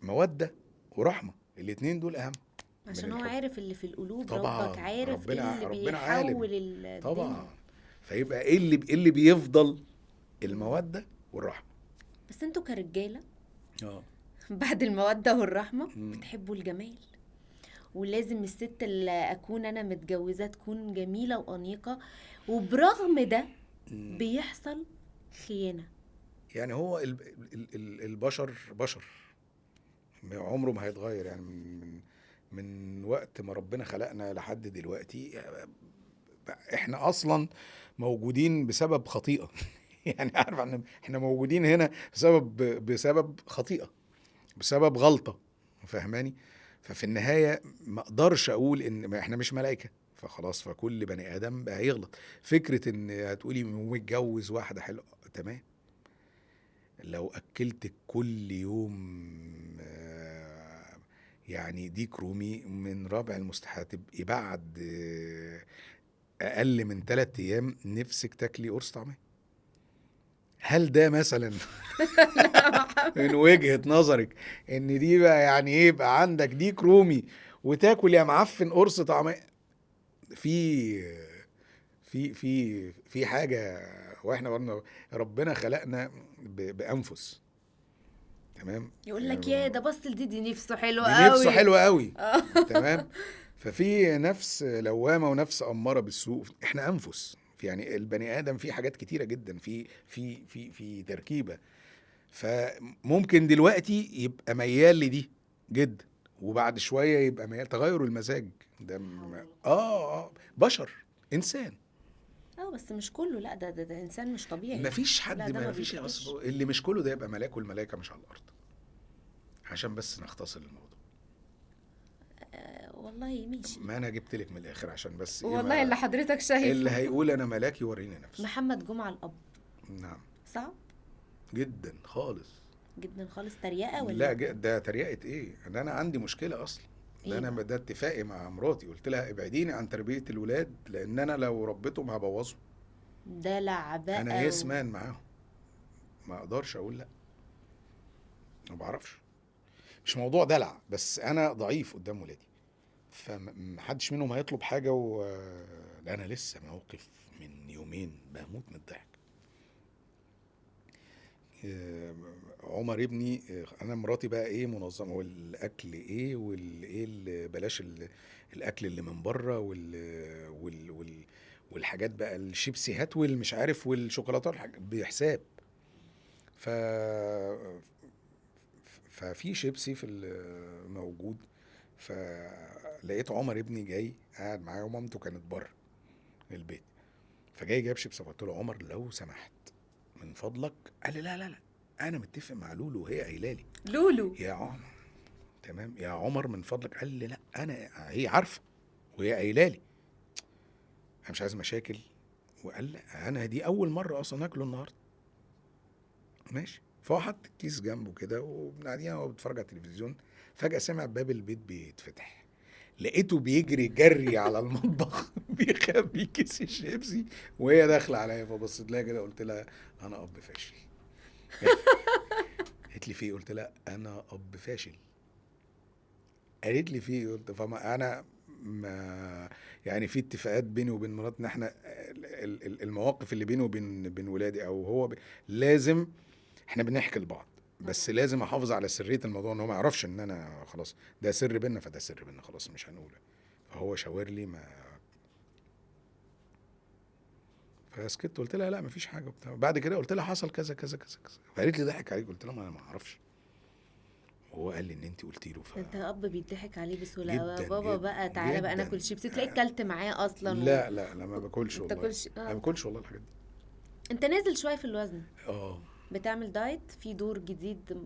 S2: مودة ورحمة الاتنين دول أهم
S1: عشان هو
S2: الحب.
S1: عارف اللي في القلوب.
S2: طبعا
S1: ربك عارف
S2: ربنا
S1: اللي
S2: عالم
S1: بيحول الدنيا.
S2: طبعا. فيبقى ايه اللي بيفضل؟ المودة والرحمة.
S1: بس انتوا كرجالة
S2: اه
S1: بعد المودة والرحمة بتحبوا الجمال، ولازم الست اللي اكون انا متجوزة تكون جميلة وانيقة، وبرغم ده بيحصل خيانة.
S2: يعني هو البشر بشر عمره ما هيتغير يعني من وقت ما ربنا خلقنا لحد دلوقتي. احنا اصلا موجودين بسبب خطيئة. يعني عارف احنا موجودين هنا بسبب خطيئة، بسبب غلطة، فهماني؟ ففي النهاية ما اقدرش اقول ان ما احنا مش ملائكة، فخلاص فكل بني ادم بقى هيغلط. فكرة ان هتقولي متجوز واحدة حلوة، تمام، لو اكلتك كل يوم يعني ديك رومي من رابع المستحيل تبقي بعد اقل من 3 ايام نفسك تاكلي قرص طعمية. هل ده مثلا
S1: لا يا محمد.
S2: من وجهة نظرك ان دي بقى يعني ايه يبقى عندك ديك رومي وتاكل يا معفن قرص طعمية؟ في في حاجة. واحنا برضه ربنا خلقنا بأنفس، تمام
S1: يقول لك يا
S2: يعني
S1: ده بص دي نفسه حلو
S2: دي نفسه
S1: قوي.
S2: حلوة قوي،
S1: اه.
S2: تمام. ففي نفس لوامة ونفس أمارة بالسوء، احنا أنفس. يعني البني آدم فيه حاجات كتيرة جدا في تركيبة. فممكن دلوقتي يبقى ميال لدي جدا، وبعد شوية يبقى ميال. تغير المزاج ده بشر، إنسان.
S1: اه بس مش كله، لا ده انسان مش طبيعي.
S2: مفيش
S1: لا
S2: حد،
S1: ده ما
S2: مفيش
S1: بيتعيش.
S2: اللي مش كله ده يبقى ملاك، والملائكة مش على الأرض، عشان بس نختصر الموضوع.
S1: والله ماشي.
S2: ما انا جبت لك من الاخر عشان بس ايه،
S1: والله اللي
S2: ما
S1: حضرتك
S2: اللي
S1: شايفه.
S2: هيقول انا ملاك يوريني نفسه.
S1: محمد جمعة الأب
S2: نعم.
S1: صعب
S2: جدا خالص.
S1: جدا خالص. تريقة
S2: لا
S1: ولا
S2: ده تريقة ايه؟ ده انا عندي مشكلة اصلا. ده
S1: ايه
S2: انا
S1: بقى؟
S2: ده اتفاقي مع مراتي، قلت لها ابعديني عن تربية الولاد لان انا لو ربيتهم هبوظهم.
S1: دلع
S2: انا
S1: بقى
S2: يس مان معاهم، ما اقدرش اقول لا، ما بعرفش. مش موضوع دلع، بس انا ضعيف قدام ولادي، فمحدش منهم هيطلب حاجة لا انا لسه موقف من يومين بموت من الضحك. عمر ابني، انا مراتي بقى ايه منظمه، والاكل ايه والايه بلاش الاكل اللي من بره والحاجات بقى الشيبسيهات والمش عارف والشوكولاته بحساب. ف ففي شيبسي موجود، فلقيت عمر ابني جاي قاعد معايا ومامته كانت بره البيت، فجاي جاب شيبسي، فقلت له عمر لو سمحت من فضلك. قال لي لا لا لا، انا متفق مع لولو وهي قايله لي.
S1: لولو.
S2: يا عمر، تمام يا عمر من فضلك. قال لي لا، انا هي عارفه وهي قايله لي، انا مش عايز مشاكل. وقال لا انا دي اول مره اصلا اكله النهارده. ماشي. فهو حط الكيس جنبه كده وقاعدين وهو بيتفرج على التلفزيون، فجاه سمع باب البيت بيتفتح، لقيته بيجري جري على المطبخ بيخبي كيس الشيبسي وهي داخله عليا. فبصيت لها كده قلت لها انا اب فاشل. قالت لي في ايه؟ قلت لها انا اب فاشل. قالت لي في ايه؟ قلت فما انا ما يعني في اتفاقات بيني وبين مراتي ان احنا المواقف اللي بيني وبين ولادي او هو لازم احنا بنحكي لبعض، بس لازم احافظ على سريه الموضوع، ان هو ما يعرفش ان انا خلاص ده سر بينا، فده سر بينا خلاص مش هنقوله. فهو شاور لي ما، فسكت. قلت لها لا مفيش حاجه وبتاع. بعد كده قلت لها حصل كذا كذا كذا كذا، فقالت لي ضحك عليك. قلت لها ما انا ما اعرفش، وهو قال لي ان انت قلتي له.
S1: ده انت اب بيضحك عليه بسهوله قوي.
S2: جدا
S1: بابا
S2: جدا
S1: بقى تعالى بقى
S2: جدا.
S1: ناكل شيبسي، تلاقيك كلت معاه اصلا
S2: لا لا لا، ما باكلش
S1: ما
S2: والله،
S1: بتاكلش.
S2: ما باكلش والله الحاجات دي.
S1: انت نازل شويه في الوزن،
S2: اه
S1: بتعمل دايت، في دور جديد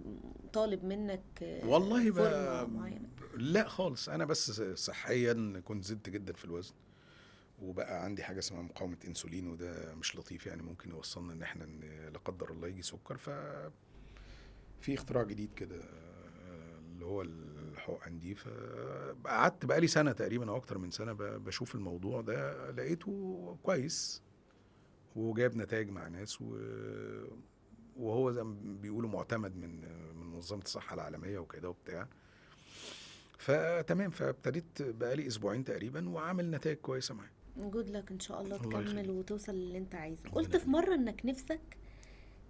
S1: طالب منك
S2: والله
S1: فورمه معينه؟
S2: لا خالص، انا بس صحيا كنت زدت جدا في الوزن، وبقى عندي حاجه اسمها مقاومه انسولين، وده مش لطيف يعني، ممكن يوصلنا ان احنا لا قدر الله يجي سكر. ففي اختراع جديد كده اللي هو الحقن دي. فقعدت بقالي سنه تقريبا او اكتر من سنه بشوف الموضوع ده، لقيته كويس وجاب نتائج مع ناس وهو زي ما بيقولوا معتمد من منظمة الصحة العالمية وكده وبتاع. فتمام، فابتديت بقالي اسبوعين تقريبا وعامل نتائج كويسة معايا.
S1: جود لك ان شاء الله
S2: الله
S1: تكمل
S2: يخليك.
S1: وتوصل للي انت عايزه.
S2: ربنا
S1: قلت في
S2: يخليك.
S1: مره انك نفسك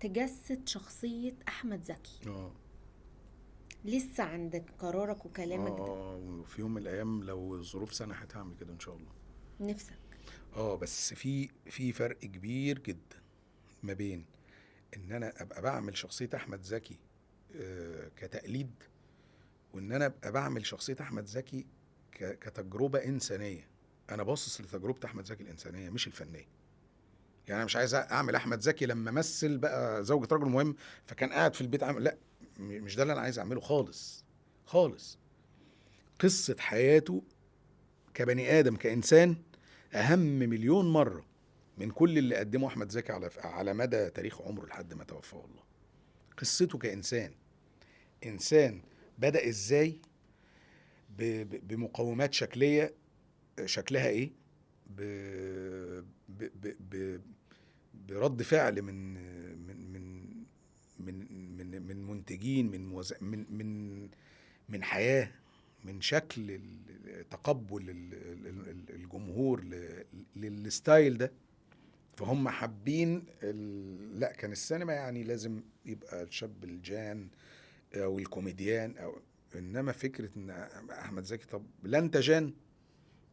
S1: تجسد شخصيه احمد زكي.
S2: اه
S1: لسه عندك قرارك وكلامك ده؟
S2: وفي يوم من الايام لو الظروف سنحت هعمل كده ان شاء الله.
S1: نفسك؟
S2: بس في فرق كبير جدا ما بين ان انا ابقى بعمل شخصية احمد زكي كتقليد، وان انا ابقى بعمل شخصيه احمد زكي كتجربه انسانيه. انا باصص لتجربه احمد زكي الانسانيه مش الفنيه. يعني انا مش عايز اعمل احمد زكي لما مثل بقى زوجة رجل مهم فكان قاعد في البيت عامل، لا، مش ده اللي انا عايز اعمله خالص خالص. قصه حياته كبني ادم كانسان اهم مليون مره من كل اللي قدمه احمد زكي على مدى تاريخ عمره لحد ما توفاه الله. قصته كانسان، انسان بدا ازاي بمقومات شكليه، شكلها ايه، ب ب ب ب برد فعل من منتجين، من حياه، من شكل تقبل الجمهور للستايل ده. فهم حابين لا، كان السينما يعني لازم يبقى الشاب الجان او الكوميديان، او انما فكره ان احمد زكي، طب لا انت جان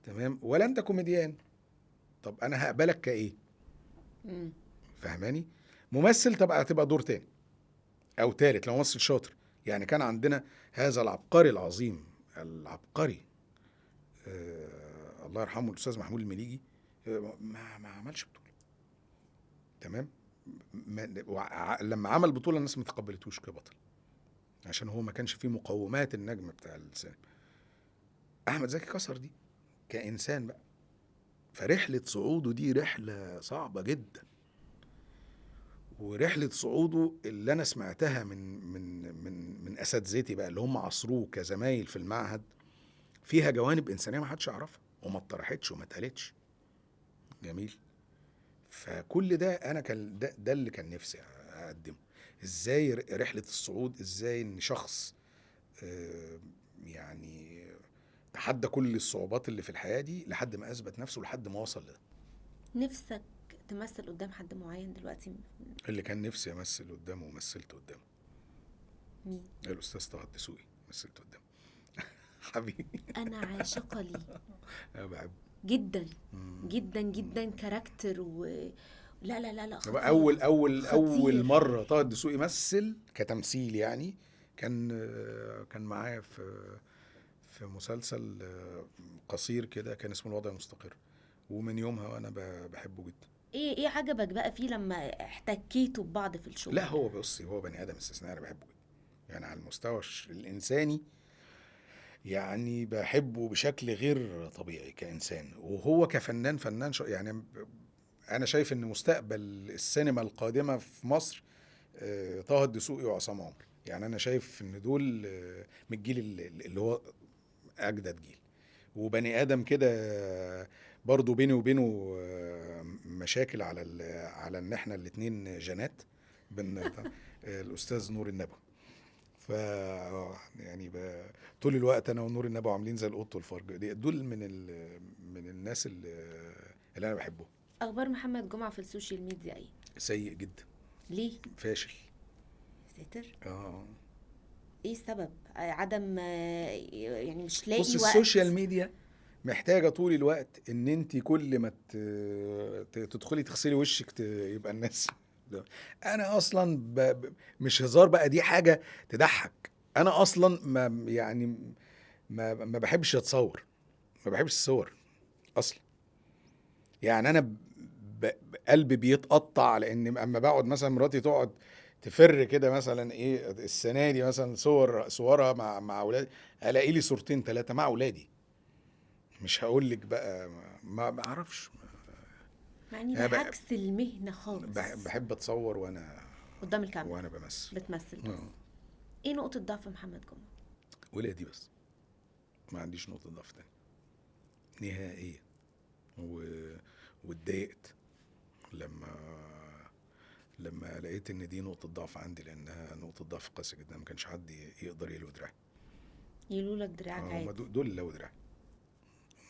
S2: تمام ولا انت كوميديان، طب انا هقبلك كايه؟
S1: مم.
S2: فهماني؟ ممثل هتبقى دور تاني او تالت لو ممثل شاطر. يعني كان عندنا هذا العبقري العظيم، العبقري الله يرحمه الاستاذ محمود المليجي، ما عملش بطوله تمام. لما عمل بطوله الناس ما تقبلتوش كبطل عشان هو ما كانش فيه مقومات النجم بتاع السينما. احمد زكي كسر دي كانسان بقى. فرحله صعوده دي رحله صعبه جدا، ورحله صعوده اللي انا سمعتها من اساتذتي بقى اللي هم عصروه كزمايل في المعهد، فيها جوانب انسانيه ما حدش يعرفها وما اتطرحتش وما اتقالتش. جميل. فكل ده انا كان ده اللي كان نفسي اقدمه. ازاي رحله الصعود، ازاي ان شخص يعني تحدى كل الصعوبات اللي في الحياه دي لحد ما اثبت نفسه لحد ما وصل لده.
S1: نفسك تمثل قدام حد معين دلوقتي؟
S2: اللي كان نفسي امثل قدامه ومثلت قدامه
S1: مين؟
S2: الاستاذ طه الدسوقي، مثلت قدامه. حبيبي.
S1: انا عاشقه ليه
S2: انا بحبه
S1: جدا جدا جدا، كاركتر لا لا لا لا، خطير.
S2: اول
S1: خطير.
S2: مره طه الدسوقي مثل كتمثيل يعني كان معايا في مسلسل قصير كده كان اسمه الوضع المستقر، ومن يومها وانا بحبه جدا.
S1: ايه عجبك بقى فيه لما احتكيتوا ببعض في الشغل؟
S2: لا هو بصي، هو بني ادم استثنائي، انا بحبه جدا يعني على المستوى الانساني، يعني بحبه بشكل غير طبيعي كإنسان. وهو كفنان، يعني أنا شايف إن مستقبل السينما القادمة في مصر طه الدسوقي وعصام عمر. يعني أنا شايف إن دول من الجيل اللي هو أجدد جيل، وبني آدم كده برضو بيني وبينه مشاكل على إن إحنا الاتنين جنات الأستاذ نور النبوي. ف يعني طول الوقت انا ونور النبي عاملين زي القط والفرج. دول من الناس اللي انا بحبهم.
S1: اخبار محمد جمعة في السوشيال ميديا ايه؟
S2: سيء جدا.
S1: ليه؟
S2: فاشل.
S1: ساتر.
S2: اه
S1: ايه السبب؟ عدم يعني مش لاقي
S2: بص،
S1: وقت؟
S2: السوشيال ميديا محتاجه طول الوقت ان انت كل ما تدخلي تغسلي وشك يبقى الناس انا اصلا مش هزار بقى، دي حاجه تضحك. انا اصلا ما يعني ما بحبش اتصور، ما بحبش الصور اصلا. يعني انا قلبي بيتقطع لان اما بقعد مثلا مراتي تقعد تفر كده مثلا ايه السنه دي مثلا صورها مع اولادي، الاقي لي صورتين ثلاثه مع اولادي. مش هقول لك بقى ما اعرفش
S1: يعني ده
S2: يعني
S1: عكس المهنة خالص.
S2: بحب اتصور وانا
S1: قدام الكاميرا
S2: وانا بمثل.
S1: بتمثل بس. ايه نقطة ضعف محمد جمعة؟
S2: ولادي بس، ما عنديش نقطه ضعف تاني نهائيا. واتضايقت لما لقيت ان دي نقطه ضعف عندي، لانها نقطه ضعف قاسيه جدا. ما كانش حد يقدر يلوي دراعي.
S1: يلولك دراعك عادي.
S2: دول اللي لو دراعي،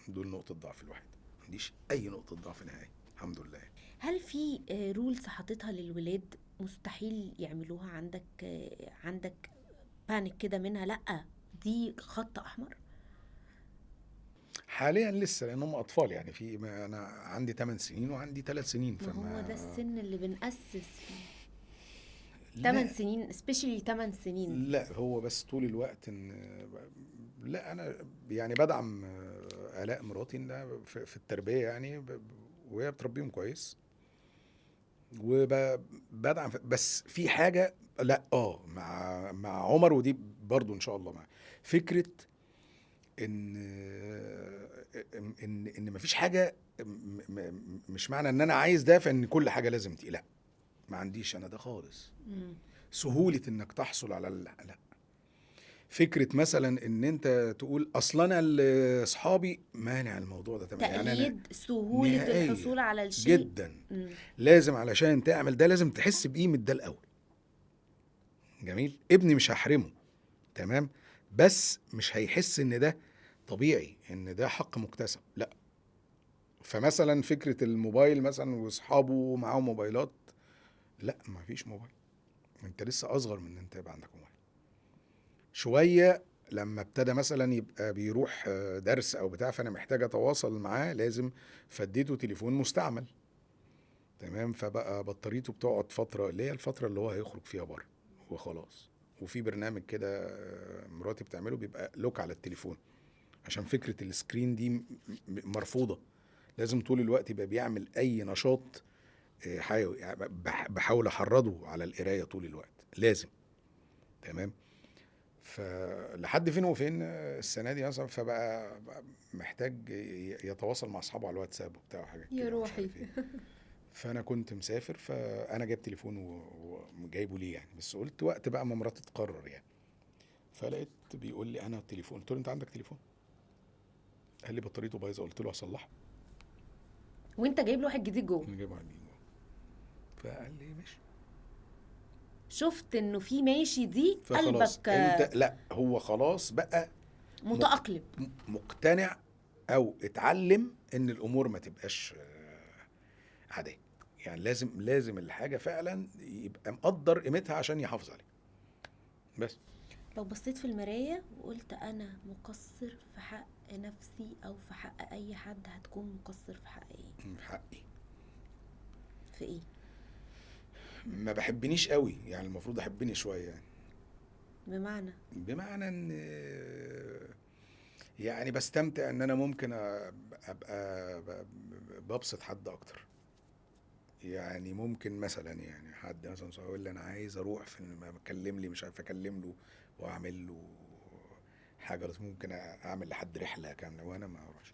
S2: دول نقطه ضعف الواحد. ما عنديش اي نقطه ضعف نهائي الحمد لله.
S1: هل في رولز حطيتها للولاد مستحيل يعملوها عندك بانيك كده منها؟ لأ دي خط أحمر.
S2: حاليا لسه لانهم اطفال يعني. انا عندي 8 سنين وعندي 3 سنين،
S1: ما هو ده السن اللي بنأسس فيه. 8 سنين especially 8 سنين.
S2: لا هو بس طول الوقت ان لا انا يعني بدعم آلاء مراتي انها في التربيه يعني وهي بتربيهم كويس وبدعم بس في حاجه لا مع عمر ودي برضو ان شاء الله مع فكره ان مفيش حاجه مش معنى ان انا عايز ده فان كل حاجه لازم لا ما عنديش انا ده خالص. سهوله انك تحصل على لا فكره مثلا ان انت تقول اصلا انا اصحابي مانع الموضوع ده تمام
S1: تقييد
S2: يعني أنا
S1: سهولة
S2: نهائية
S1: الحصول على الشيء
S2: جدا. لازم علشان تعمل ده لازم تحس بقيمه ده الاول. جميل. ابني مش هحرمه تمام بس مش هيحس ان ده طبيعي ان ده حق مكتسب لا. فمثلا فكره الموبايل مثلا واصحابه معاهم موبايلات لا ما فيش موبايل انت لسه اصغر من ان انت يبقى عندك موبايل. شويه لما ابتدى مثلا يبقى بيروح درس او بتاع فانا محتاج اتواصل معاه لازم فديته تليفون مستعمل تمام فبقى بطاريته بتقعد فتره اللي هي الفتره اللي هو هيخرج فيها بره وخلاص. وفي برنامج كده مراتي بتعمله بيبقى لوك على التليفون عشان فكره السكرين دي مرفوضه. لازم طول الوقت يبقى بيعمل اي نشاط حيوي يعني بحاول احرضه على القرايه طول الوقت لازم تمام. فلحد فين وفين السنه دي مثلا فبقى محتاج يتواصل مع اصحابه على الواتساب وبتاع وحاجات كده
S1: يا روحي.
S2: فانا كنت مسافر فانا جايب تليفون وجايبه ليه يعني بس قلت وقت بقى ما مراتي تقرر يعني. فلقيت بيقول لي انا التليفون قلت له انت عندك تليفون؟ قال لي بطاريته بايظه قلت له هصلحها.
S1: وانت جايب له واحد جديد جوه؟
S2: انا جايب واحد جديد جوه. فقال لي ماشي.
S1: شفت انه في ماشي دي
S2: فخلاص
S1: قلبك
S2: انت لا هو خلاص بقى
S1: متأقلم
S2: مقتنع او اتعلم ان الامور ما تبقاش عاديه يعني لازم الحاجه فعلا يبقى مقدر قيمتها عشان يحافظ عليها. بس
S1: لو بصيت في المراية وقلت انا مقصر في حق نفسي او في حق اي حد هتكون مقصر في حق ايه؟
S2: في حقي.
S1: في ايه؟
S2: ما بحبنيش قوي يعني المفروض احبني شويه يعني.
S1: بمعنى
S2: ان يعني بستمتع ان انا ممكن ابقى ببسط حد اكتر يعني. ممكن مثلا يعني حد مثلا يقول لي انا عايز اروح في ما بكلم لي مش عارف اكلم له واعمل له حاجه بس ممكن اعمل لحد رحله كامله وانا ما اروحش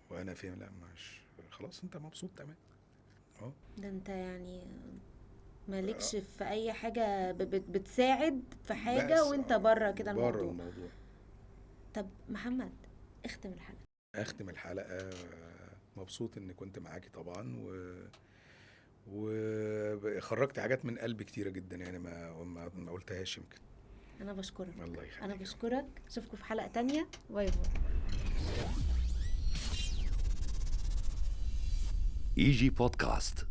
S2: وانا فين لا مش خلاص انت مبسوط تمام.
S1: ده انت يعني مالكش في اي حاجة بتساعد في حاجة وانت بره كده الموضوع. طب محمد اختم الحلقة.
S2: مبسوط ان كنت معاكي طبعا وخرجت حاجات من قلبي كتيرة جدا يعني ما قلتهاش يمكن.
S1: انا بشكرك.
S2: الله يخليك.
S1: انا بشكرك. اشوفكم في حلقة تانية. باي باي.
S3: ايجي بودكاست.